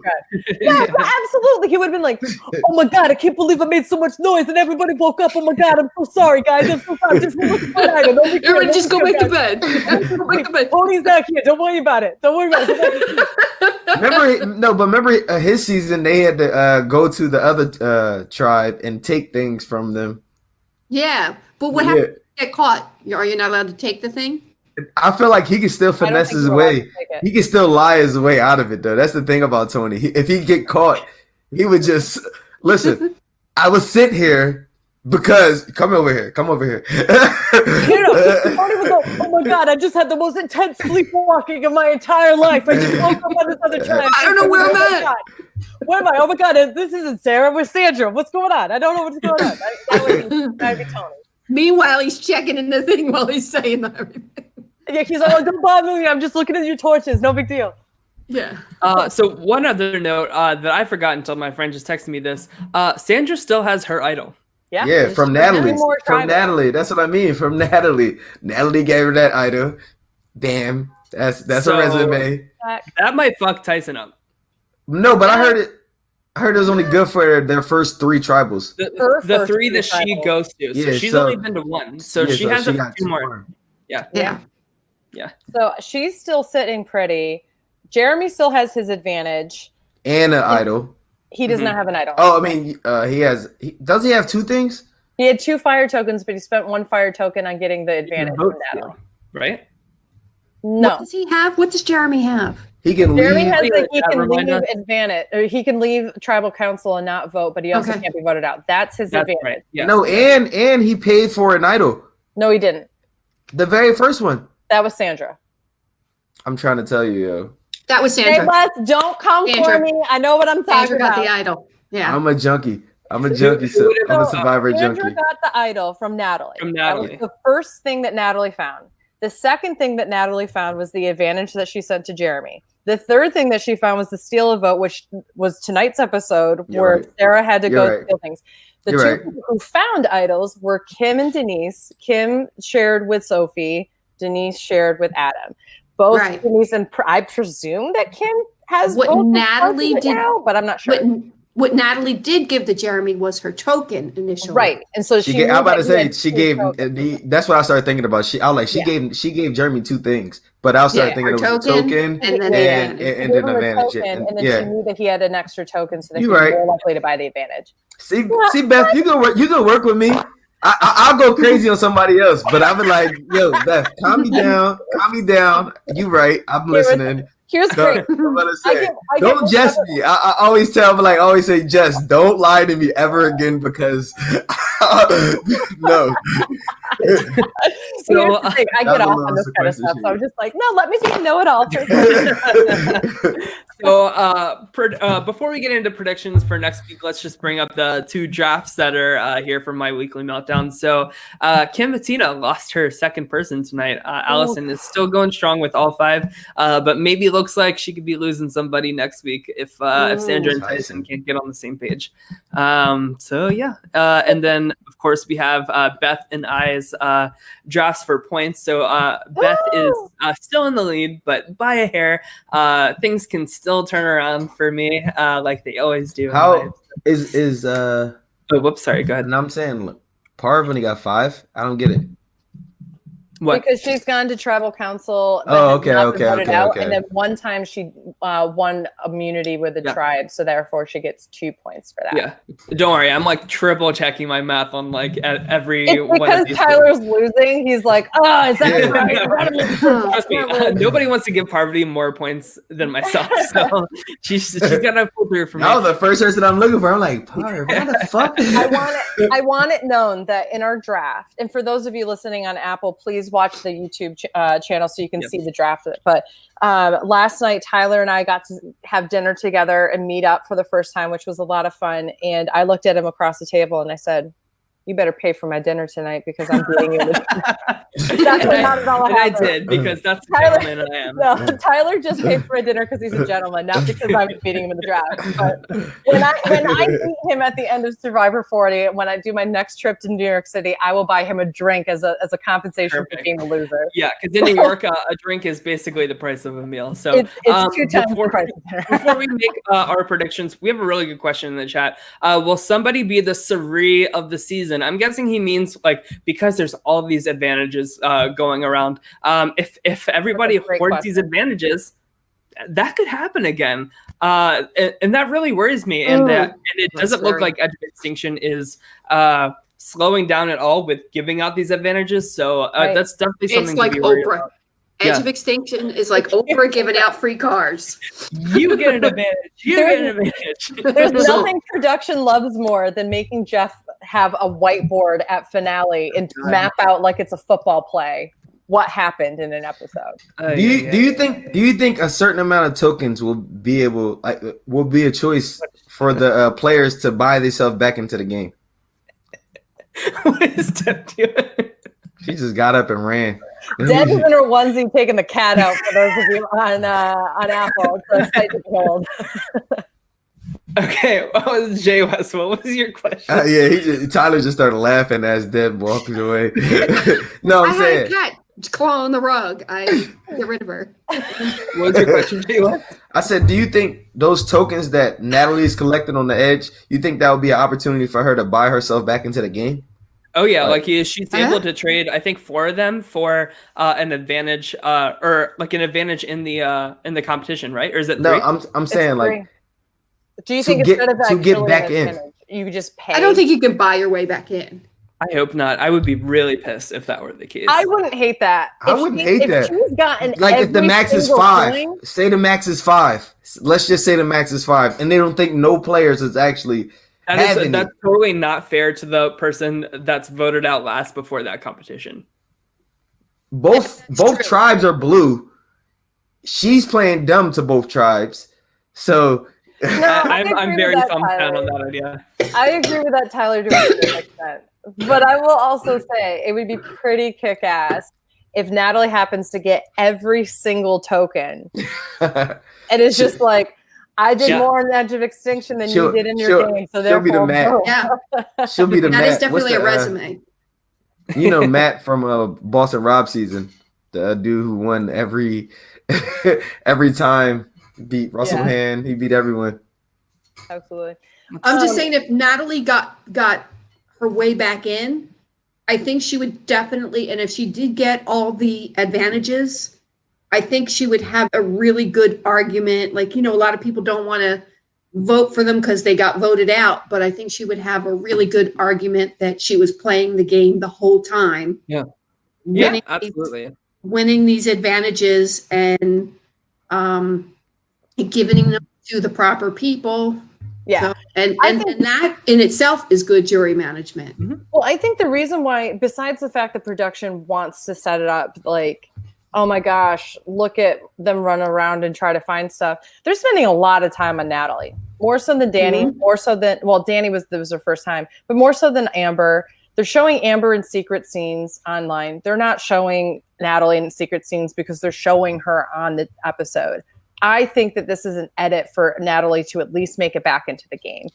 Yeah, absolutely. He would have been like, "Oh my god, I can't believe I made so much noise and everybody woke up. Oh my god, I'm so sorry, guys. I'm so sorry. Just everyone just go back to bed. Go back to bed. Tony's not here. Don't worry about it. Don't worry about it. Remember his season, they had to go to the other tribe and take things from them. Yeah, but what happened? Get caught? Are you not allowed to take the thing? I feel like he can still finesse his way. He can still lie his way out of it, though. That's the thing about Tony. If he get caught, he would just listen. I was sent here because come over here. Tony would go, "Oh my god, I just had the most intense sleepwalking of my entire life. I just woke up on this other tribe. I don't know where I'm at. Where am I? Oh my god, this isn't Sarah. We're Sandra. What's going on? I don't know what's going on." That'd be Tony. Meanwhile, he's checking in the thing while he's saying everything. Yeah, he's like, "Oh, don't bother me. I'm just looking at your torches. No big deal." Yeah. So one other note that I forgot until my friend just texted me this. Sandra still has her idol. Yeah, from Natalie. From Natalie. That's what I mean. From Natalie. Natalie gave her that idol. Damn. That's a resume. That might fuck Tyson up. No, but I heard it was only good for their first 3 tribals. The 3 that she goes to. So she's only been to 1. So she has a few more. Yeah. So she's still sitting pretty. Jeremy still has his advantage. And an idol. He does not have an idol. Oh, I mean, does he have 2 things? He had 2 fire tokens, but he spent 1 fire token on getting the advantage from Natalie. Right? No. What does he have? What does Jeremy have? He can Jeremy leave. has he can leave advantage, or he can leave tribal council and not vote, but he also can't be voted out. That's his advantage. Right. Yes. No, and he paid for an idol. No, he didn't. The very first one. That was Sandra. I'm trying to tell you, yo. That was Sandra. Hey, Wes, don't come for me. I know what I'm talking about. Sandra got the idol. Yeah. I'm a junkie. So I'm a survivor junkie. Sandra got the idol from Natalie. That was the first thing that Natalie found. The second thing that Natalie found was the advantage that she sent to Jeremy. The third thing that she found was the steal a vote, which was tonight's episode where Sarah had to go steal things. The two people who found idols were Kim and Denise. Kim shared with Sophie. Denise shared with Adam. Both Denise and I presume that Kim has what Natalie did now, but I'm not sure. What Natalie did give to Jeremy was her token initially, right? And so she gave, I'm about to say she gave. That's what I started thinking about. She gave Jeremy 2 things, but I started thinking it was a token and then advantage. And then she knew that he had an extra token, so that he was more likely to buy the advantage. See, Beth, you can work with me. I'll go crazy on somebody else, but I've been like, yo, Beth, calm me down. You right, I'm listening. Here's great. I'm gonna say, don't jest me. I always always say, Jess, don't lie to me ever again because no. So I get off on this kind of stuff. So I'm just like, no, let me be a know-it-all. So before we get into predictions for next week, let's just bring up the 2 drafts that are here for my weekly meltdown. So Kim Bettina lost her second person tonight. Allison is still going strong with all 5, but maybe looks like she could be losing somebody next week if Sandra and Tyson can't get on the same page. So yeah, and then of course we have Beth and I's drafts for points. So Beth is still in the lead, but by a hair. Things can still turn around for me, like they always do. How is Oh, whoops, sorry. Go ahead. And I'm saying, look, Parv only got 5. I don't get it. What? Because she's gone to tribal council. Oh, but has not been voted out. okay. And then one time she won immunity with the tribe, so therefore she gets 2 points for that. Yeah, don't worry. I'm like triple checking my math on like every. It's because Tyler's losing. He's like, oh, is that right? Trust me, nobody wants to give Parvati more points than myself, so she's gonna pull through for me. That was the first person I'm looking for. I'm like, Parv, what the fuck? I want it known that in our draft, and for those of you listening on Apple, please watch the YouTube channel so you can see the draft of it. But last night, Tyler and I got to have dinner together and meet up for the first time, which was a lot of fun. And I looked at him across the table and I said, you better pay for my dinner tonight because I'm beating you. That's not at all. I did because that's the gentleman I am. No, Tyler just paid for a dinner because he's a gentleman, not because I was beating him in the draft. But when I meet him at the end of Survivor 40, when I do my next trip to New York City, I will buy him a drink as a compensation for being a loser. Yeah, because in New York, a drink is basically the price of a meal. So it's 2 times the price of dinner. Before we make our predictions, we have a really good question in the chat. Will somebody be the Sari of the season? I'm guessing he means like because there's all these advantages going around. If everybody hoards these advantages, that could happen again, and that really worries me. And it doesn't look like Extinction is slowing down at all with giving out these advantages. So that's definitely something. It's like to be worried Oprah. about. Edge of Extinction is like Oprah giving out free cars. You get an advantage. You get an advantage. There's nothing production loves more than making Jeff have a whiteboard at finale and map out like it's a football play what happened in an episode. Do you think a certain amount of tokens will be a choice for the players to buy themselves back into the game? What is Deb doing? She just got up and ran. Deb is in her onesie taking the cat out for those of you on Apple. So hold. Okay, JWest, what was your question? Tyler just started laughing as Deb walked away. No, I'm saying. I had a cat claw on the rug. I get rid of her. What was your question, JWest? I said, do you think those tokens that Natalie's collected on the edge, you think that would be an opportunity for her to buy herself back into the game? Oh yeah, like she's able to trade, I think, 4 of them for an advantage, or like an advantage in the competition, right? Or is it 3? No, I'm saying like. Do you think instead of to get back in, you just pay? I don't think you can buy your way back in. I hope not. I would be really pissed if that were the case. I wouldn't hate that. I wouldn't hate that. She's gotten like if the max is 5, say the max is 5. Let's just say the max is 5, and they don't think no players is actually. That's totally not fair to the person that's voted out last before that competition. Both tribes are blue. She's playing dumb to both tribes, so. No, I'm very thumbs down on that idea. I agree with that, Tyler, to an extent. But I will also say it would be pretty kick-ass if Natalie happens to get every single token. And it's just like, I did more on Edge of Extinction than you did in your game. So she'll be the Matt. Yeah. She'll be the Matt. That is definitely a resume. You know Matt from Boston Rob season, the dude who won every time. Beat Russell Hand. He beat everyone. Absolutely. I'm just saying, if Natalie got her way back in, I think she would definitely, and if she did get all the advantages, I think she would have a really good argument. Like, a lot of people don't want to vote for them because they got voted out, but I think she would have a really good argument that she was playing the game the whole time. Yeah. Absolutely. Winning these advantages and giving them to the proper people. Yeah. So, and that in itself is good jury management. Mm-hmm. Well, I think the reason why, besides the fact that production wants to set it up like, oh my gosh, look at them run around and try to find stuff. They're spending a lot of time on Natalie, more so than Danny, more so than, Danny was her first time, but more so than Amber. They're showing Amber in secret scenes online. They're not showing Natalie in secret scenes because they're showing her on the episode. I think that this is an edit for Natalie to at least make it back into the game.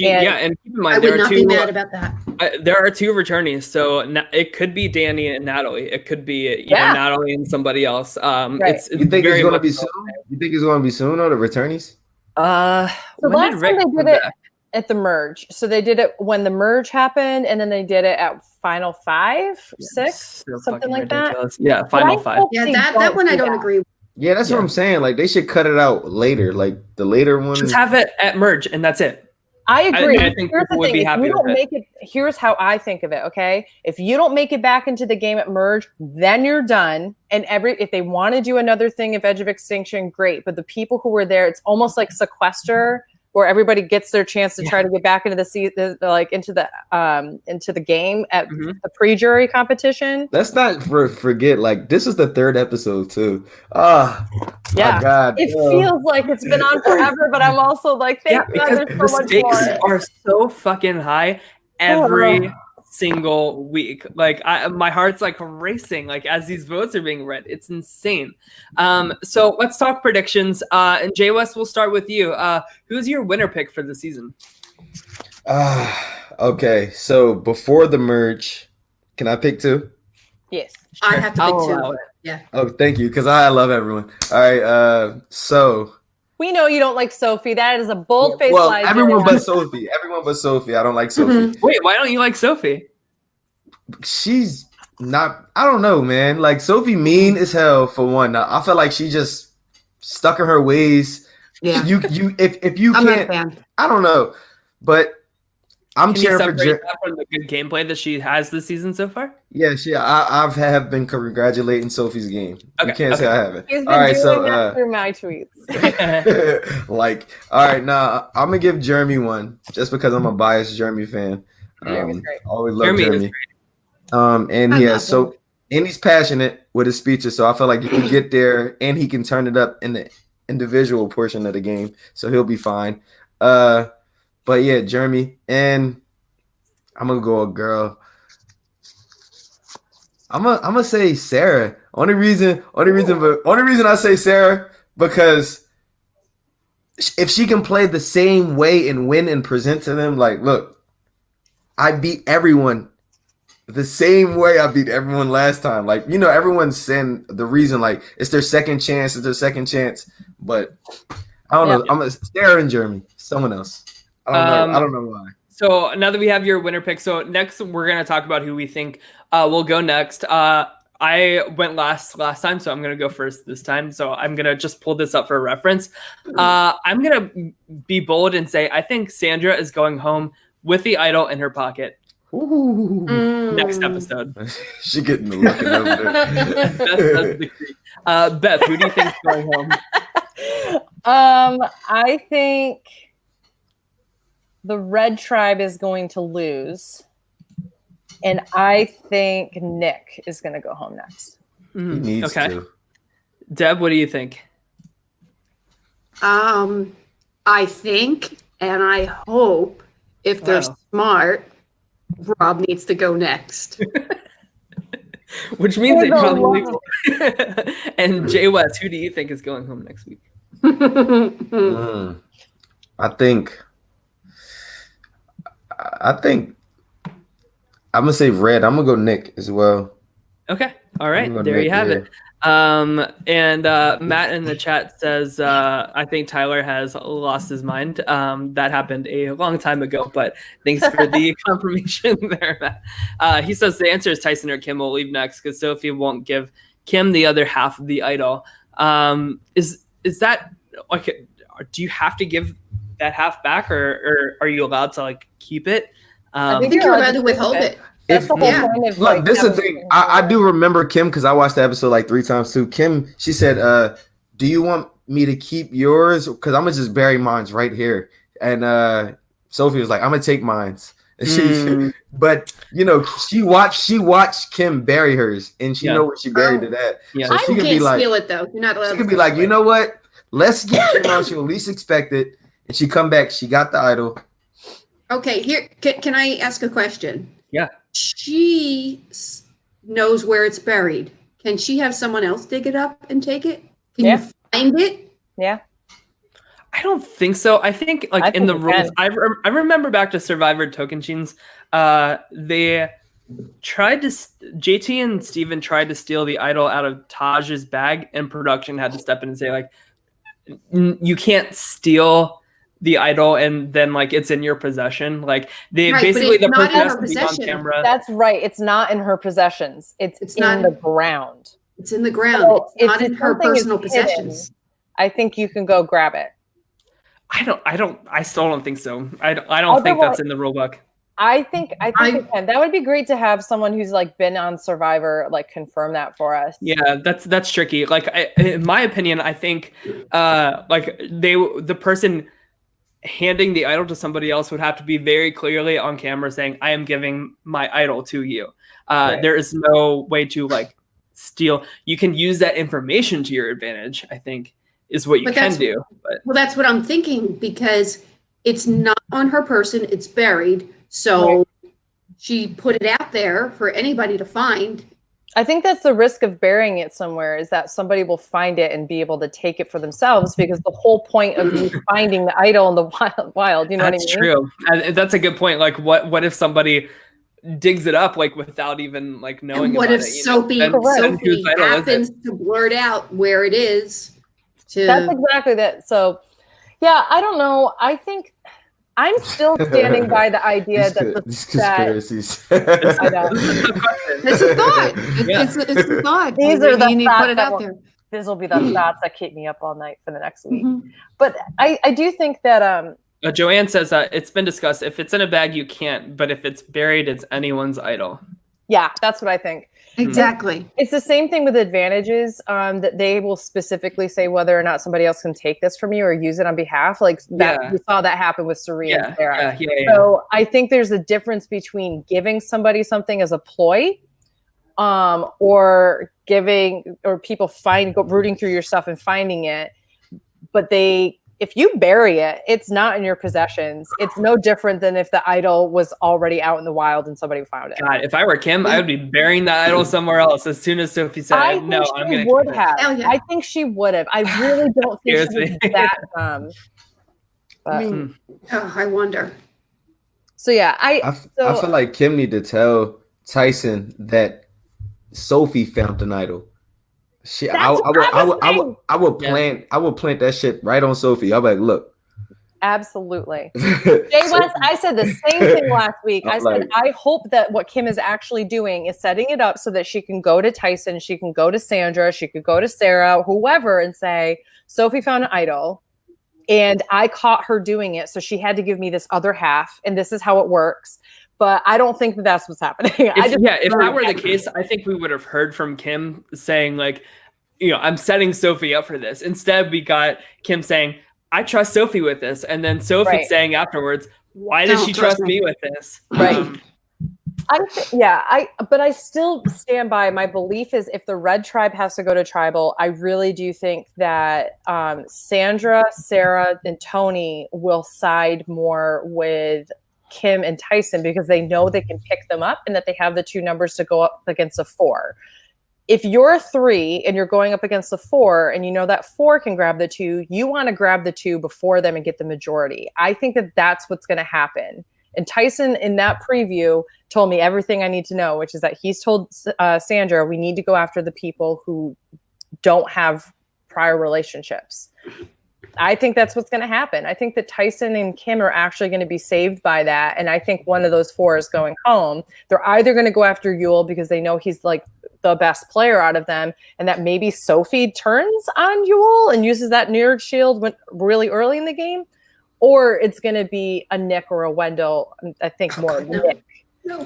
And keep in mind, I would not be mad about that. There are 2 returnees, so it could be Danny and Natalie. It could be Natalie and somebody else. It's you think it's going to be soon? You think it's going to be soon, or the returnees? So last time they did it at the merge. So they did it when the merge happened, and then they did it at Final 5, 6, something like ridiculous. That. Yeah, Final 5. Yeah, that one I don't agree with. Yeah, that's what I'm saying. Like, they should cut it out later. Like, the later one. Just have it at merge, and that's it. I agree. I think people would be happy with it. Here's how I think of it, okay? If you don't make it back into the game at merge, then you're done. And if they want to do another thing of Edge of Extinction, great. But the people who were there, it's almost like sequester, where everybody gets their chance to try to get back into the into the game at the pre-jury competition. Let's not forget, like, this is the 3rd episode too. My God, it feels like it's been on forever, but I'm also like, thank God there's so the much stakes more. are so fucking high every single week. Like, my heart's like racing, like, as these votes are being read. It's insane. So let's talk predictions. And JWest, we'll start with you. Who's your winner pick for the season? Okay, so before the merge, can I pick 2? Yes. I have to pick 2. Yeah. Oh, thank you, because I love everyone. All right, so we know you don't like Sophie. That is a bold-faced lie. Everyone but Sophie. Everyone but Sophie. I don't like Sophie. Wait, why don't you like Sophie? She's not. I don't know, man. Like, Sophie mean as hell for one. I feel like she just stuck in her ways. Yeah. If you I'm can't, not a fan. I don't know, but I'm cheering for that from the good gameplay that she has this season so far. Yeah, I have been congratulating Sophie's game. Okay, you can't say I haven't. He's been doing that through my tweets. Like, all right, now I'm gonna give Jeremy one just because I'm a biased Jeremy fan. Jeremy's great. Always love Jeremy. And he's passionate with his speeches, so I feel like he can get there and he can turn it up in the individual portion of the game, so he'll be fine. But yeah, Jeremy, and I'm gonna go a girl. I'm gonna say Sarah. Only reason I say Sarah because if she can play the same way and win and present to them, like, look, I beat everyone the same way I beat everyone last time. Like, everyone's saying the reason, like, it's their second chance, but I don't know. I'm a Sarah and Jeremy, someone else. I don't know why. So now that we have your winner pick, so next we're gonna talk about who we think will go next. I went last time, so I'm gonna go first this time. So I'm gonna just pull this up for reference. I'm gonna be bold and say I think Sandra is going home with the idol in her pocket. Ooh. Next episode. She getting the looking over there. Beth, who do you think is going home? I think the Red Tribe is going to lose. And I think Nick is going to go home next. He needs to. Deb, what do you think? I think, and I hope, if they're smart, Rob needs to go next. Which means they probably will. And JWest, who do you think is going home next week? I think I'm gonna say Red. I'm gonna go Nick as well. Okay. All right. There you have it. And Matt in the chat says, I think Tyler has lost his mind. That happened a long time ago, but thanks for the confirmation there, Matt. He says the answer is Tyson or Kim will leave next because Sophie won't give Kim the other half of the idol. Is that like, do you have to give that half back or are you allowed to like keep it? I think you're allowed to withhold it. That's the whole point of, look, this is the thing. I do remember Kim because I watched the episode like 3 times too. Kim, she said, do you want me to keep yours? Because I'm going to just bury mine's right here. And Sophie was like, I'm going to take mine's. But, she watched Kim bury hers and she know where she buried it at. Yeah. So she can't be like, steal it, though. You're not allowed she could be like, you know what? Let's get Kim out. She'll at least expect it. And she come back. She got the idol. Okay, here, can I ask a question? Yeah. She knows where it's buried. Can she have someone else dig it up and take it? Can you find it? Yeah. I don't think so. I think like in the rules, I remember back to Survivor Tokensheens, they tried to JT and Steven tried to steal the idol out of Taj's bag, and production had to step in and say like, you can't steal the idol and then like it's in your possession. Like they basically the person has to be on camera. That's right. It's not in her possessions. It's in the ground. It's in the ground. So it's not in her personal possessions. I think you can go grab it. I still don't think so. I don't think that's in the rule book. I think it can. That would be great to have someone who's like been on Survivor like confirm that for us. Yeah, that's tricky. Like in my opinion, I think like the person handing the idol to somebody else would have to be very clearly on camera saying, I am giving my idol to you. Right. There is no way to like steal. You can use that information to your advantage, I think, is what you can do. Well, that's what I'm thinking, because it's not on her person, it's buried. So she put it out there for anybody to find. I think that's the risk of burying it somewhere, is that somebody will find it and be able to take it for themselves, because the whole point of you finding the idol in the wild, you know what I mean? That's true. And that's a good point. Like what if somebody digs it up like without even like knowing and what about if it? Sophie happens to blurt out where it is? That's exactly that. So yeah, I don't know. I think I'm still standing by the idea that these conspiracies. I know. It's a thought. It's a thought. These are the put it out there. These will be the thoughts that keep me up all night for the next week. But I do think that Joanne says it's been discussed. If it's in a bag, you can't. But if it's buried, it's anyone's idol. Yeah, that's what I think. Exactly. It's the same thing with advantages, that they will specifically say whether or not somebody else can take this from you or use it on behalf. Like that, we saw that happen with Serena and Sarah. So I think there's a difference between giving somebody something as a ploy, or people rooting through your stuff and finding it. But if you bury it, it's not in your possessions. It's no different than if the idol was already out in the wild and somebody found it. God, if I were Kim, I would be burying the idol somewhere else as soon as Sophie said, "No, I'm going to." Would have. I think she would have. I really don't think she was that dumb. I mean, I wonder. So yeah, I feel like Kim need to tell Tyson that Sophie found an idol. I would plant that shit right on Sophie. I'm like, look. Absolutely. JWest, I said the same thing last week. I said, I hope that what Kim is actually doing is setting it up so that she can go to Tyson, she can go to Sandra, she could go to Sarah, whoever, and say, Sophie found an idol and I caught her doing it. So she had to give me this other half, and this is how it works. But I don't think that's what's happening. If that were the case, I think we would have heard from Kim saying like, I'm setting Sophie up for this. Instead, we got Kim saying, I trust Sophie with this. And then Sophie saying afterwards, why does she trust me with this? Right. But I still stand by my belief is if the red tribe has to go to tribal, I really do think that Sandra, Sarah, and Tony will side more with Kim and Tyson because they know they can pick them up and that they have the 2 numbers to go up against a 4. If you're a 3 and you're going up against the 4 and you know that 4 can grab the 2, you want to grab the 2 before them and get the majority. I think that that's what's going to happen. And Tyson in that preview told me everything I need to know, which is that he's told Sandra, we need to go after the people who don't have prior relationships. I think that's what's going to happen. I think that Tyson and Kim are actually going to be saved by that. And I think one of those 4 is going home. They're either going to go after Yul because they know he's like the best player out of them, and that maybe Sophie turns on Yul and uses that nerd shield really early in the game, or it's going to be a Nick or a Wendell. I think more Nick. No.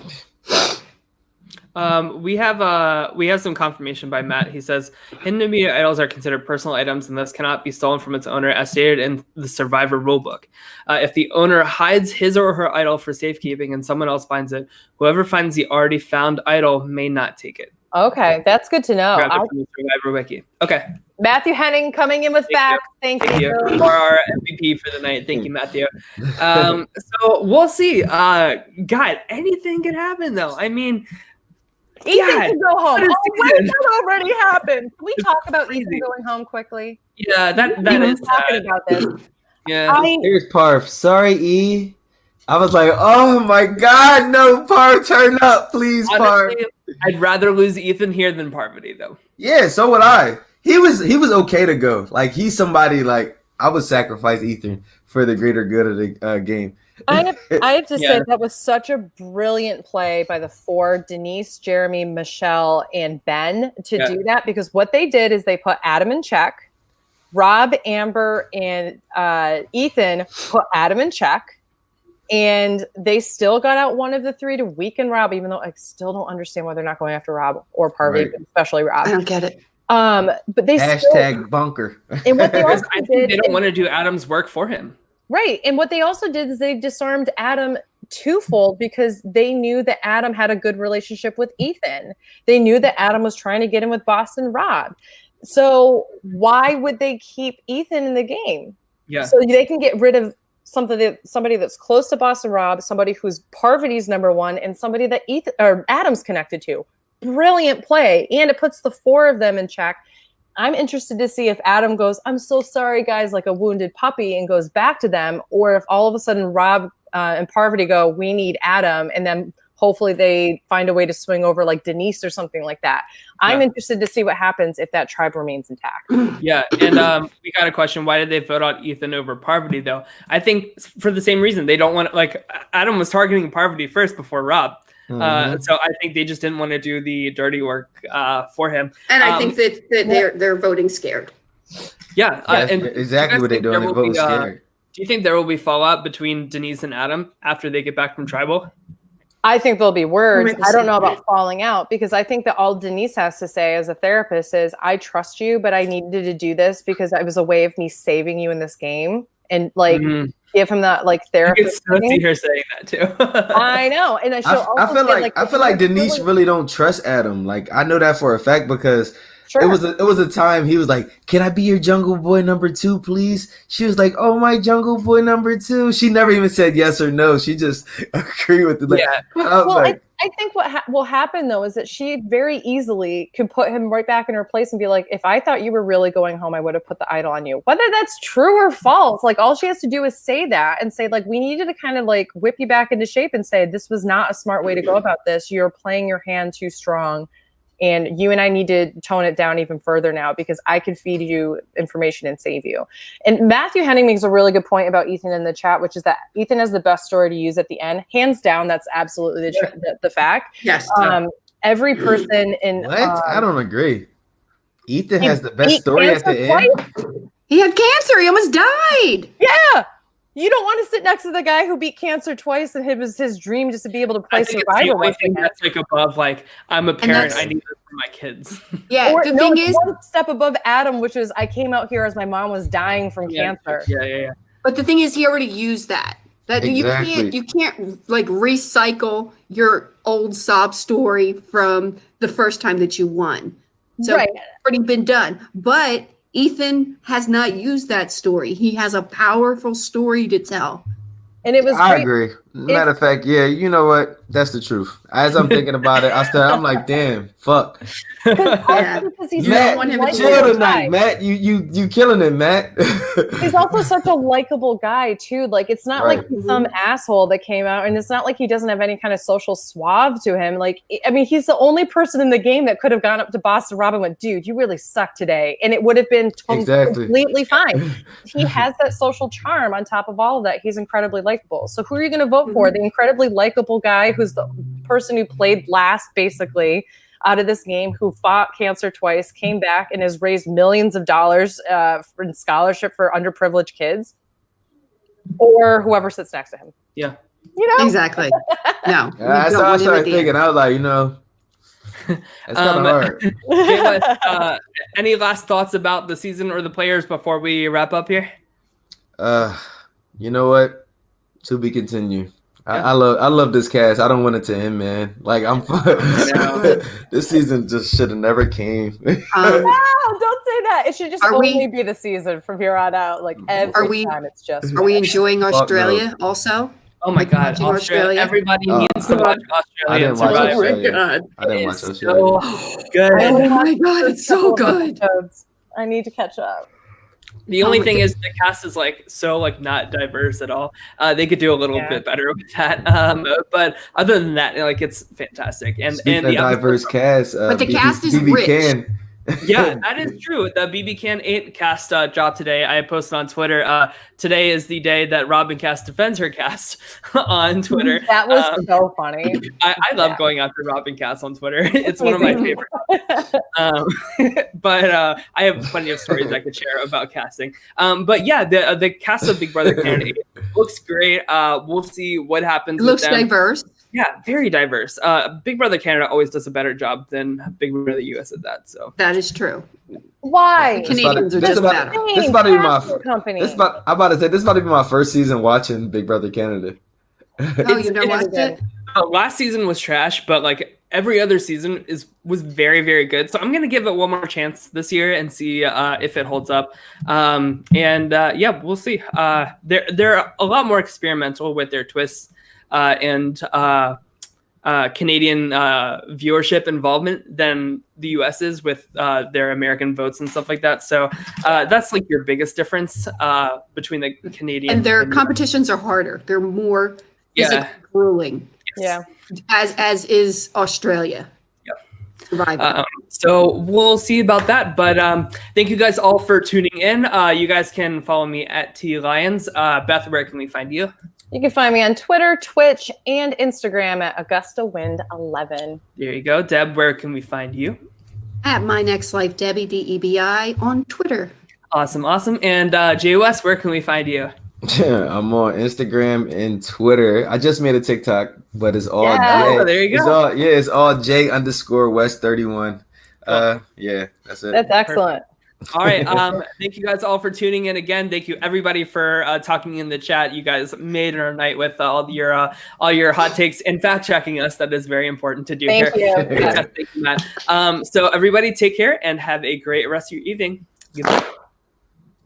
We have some confirmation by Matt. He says hidden immediate idols are considered personal items and thus cannot be stolen from its owner as stated in the Survivor rulebook. If the owner hides his or her idol for safekeeping and someone else finds it, whoever finds the already found idol may not take it. Okay, that's good to know. Grab it from the Survivor wiki. Okay. Matthew Henning coming in with facts. Thank you. For our MVP for the night. Thank you, Matthew. So we'll see. God, anything can happen though. I mean, Ethan can go home. what is Oh, wait, Ethan? that already happened. Can we It's talk about crazy. Ethan going home quickly? Yeah, that We've been is talking sad. about this. Yeah. Here's Parv. Sorry, E. I was like, oh my God, no, Parv, turn up, please, Parv. Honestly, I'd rather lose Ethan here than Parvati, though. Yeah, so would I. He was okay to go. Like, he's somebody, like, I would sacrifice Ethan for the greater good of the game. I have to say Yeah. that was such a brilliant play by the four, Denise, Jeremy, Michele, and Ben, to Yeah. do that, because what they did is they put Adam in check. Rob, Amber, and Ethan put Adam in check. And they still got out one of the three to weaken Rob, even though I still don't understand why they're not going after Rob or Parvati, Right. especially Rob. I don't get it. But they Hashtag bunker. and what they also I think did, they don't want to do Adam's work for him. right? And what they also did is they disarmed Adam twofold, because they knew that Adam had a good relationship with Ethan. They knew that Adam was trying to get in with Boston Rob. So why would they keep Ethan in the game? Yeah. So they can get rid of somebody that's close to Boston Rob, somebody who's Parvati's number one, and somebody that Ethan or Adam's connected to. Brilliant play, and it puts the four of them in check. I'm interested to see if Adam goes, I'm so sorry, guys, like a wounded puppy, and goes back to them, or if all of a sudden Rob and Parvati go, we need Adam, and then hopefully they find a way to swing over like Denise or something like that. I'm interested to see what happens if that tribe remains intact. Yeah, and we got a question. Why did they vote out Ethan over Parvati, though? I think for the same reason. They don't want, like, Adam was targeting Parvati first before Rob. So I think they just didn't want to do the dirty work for him. And I think that they're voting scared. Yeah, That's and exactly what they're doing. They're voting scared. do you think there will be fallout between Denise and Adam after they get back from tribal? I think there'll be words. I don't know Right. about falling out, because I think that all Denise has to say as a therapist is, I trust you, but I needed to do this because it was a way of me saving you in this game, and like give him that like I therapist. can still see her saying that too. I know, and I feel like Denise really don't trust Adam. Like, I know that for a fact, because it was a time he was like, "Can I be your jungle boy number 2, please?" She was like, "Oh, my jungle boy number 2." She never even said yes or no. She just agreed with it. Like, Yeah. Well, I think what will happen though is that she very easily can put him right back in her place and be like, if I thought you were really going home, I would have put the idol on you. Whether that's true or false, like all she has to do is say that and say, like, we needed to kind of like whip you back into shape and say, this was not a smart way to go about this. You're playing your hand too strong. And you and I need to tone it down even further now, because I could feed you information and save you. And Matthew Henning makes a really good point about Ethan in the chat, which is that Ethan has the best story to use at the end. Hands down, that's absolutely the fact. Yes. Every person in... what? I don't agree. Ethan has the best story at the twice. end. He had cancer. He almost died. Yeah. You don't want to sit next to the guy who beat cancer twice, and it was his dream just to be able to play I think it's the Survivor only with thing him. that's like above, like, I'm a parent, that's- I need this for my kids. Yeah. Or, The no, thing it's is, one step above Adam, which is I came out here as my mom was dying from cancer. Yeah. but the thing is, he already used that. That Exactly. you can't like recycle your old sob story from the first time that you won. So Right. it's already been done. But Ethan has not used that story. He has a powerful story to tell. And it was I great. agree. Matter of fact, yeah, you know what? That's the truth. As I'm thinking about it, I'm like, damn, fuck. Yeah. Because he's Matt, want him to chill likable tonight, guy. Matt. You killing it, Matt. He's also such a likable guy too. Like, it's not Right. like he's some asshole that came out, and it's not like he doesn't have any kind of social suave to him. Like, I mean, he's the only person in the game that could have gone up to Boston Rob and went, dude, you really suck today. And it would have been Exactly. completely fine. He has that social charm on top of all of that. He's incredibly likable. So who are you going to vote for? The incredibly likable guy who's the person who played last, basically, out of this game, who fought cancer twice, came back, and has raised millions of dollars in scholarship for underprivileged kids, or whoever sits next to him. Yeah. You know? Exactly. No. we That's don't how I want him at started the thinking. end. I was like, that's kind of hard. JWest, any last thoughts about the season or the players before we wrap up here? You know what? To be continued. I love this cast. I don't want it to end, man. Like, this season just should have never came. No, don't say that. It should just Are only we- be the season from here on out. Like every Are we- time, it's just. Are we enjoying Australia also? Oh my Like God, watching Australia! Australia? Everybody Oh, needs to watch I Australian didn't watch Survivor. Australia. God. I didn't watch It's Australia. so good. Oh my God, it's so Couple of good. episodes. I need to catch up. The only my thing God. is the cast is like so like not diverse at all. They could do a little Yeah. bit better with that. But other than that, like it's fantastic. And Speaking the of diverse cast, But the cast is BB rich. Can. yeah, that is true. The BB Can 8 cast dropped today. I posted on Twitter. Today is the day that Robin Cast defends her cast on Twitter. That was so funny. I love going after Robin Cast on Twitter. It's one of my favorites. But I have plenty of stories I could share about casting. But yeah, the cast of Big Brother Canada 8 looks great. We'll see what happens. It looks with them. diverse. Yeah, very diverse. Big Brother Canada always does a better job than Big Brother US at that. So That is true. Why? The Canadians are this just about- better. This about to be my company. I'm about to say this about to be my first season watching Big Brother Canada. Oh, you've never watched it? last season was trash, but like every other season was very, very good. So I'm gonna give it one more chance this year and see if it holds up. Yeah, we'll see. They're a lot more experimental with their twists and Canadian viewership involvement than the US is with their American votes and stuff like that. So that's like your biggest difference between the Canadian And their competitions are harder. They're more physically grueling. Yeah. As is Australia. Survivor. So we'll see about that. But thank you guys all for tuning in. You guys can follow me at T Lions. Beth, where can we find you? You can find me on Twitter, Twitch, and Instagram at AugustaWind11. There you go. Deb, where can we find you? At My Next Life, Debbie, DEBI, on Twitter. Awesome. And JWest, where can we find you? I'm on Instagram and Twitter. I just made a TikTok, but it's all Yeah. Oh, there you go. It's all J_West31. Yeah, that's it. That's excellent. All right. Thank you guys all for tuning in again. Thank you everybody for talking in the chat. You guys made our night with all your hot takes and fact checking us. That is very important to do Thank here. you. Thank you, Matt. So everybody take care and have a great rest of your evening. Goodbye.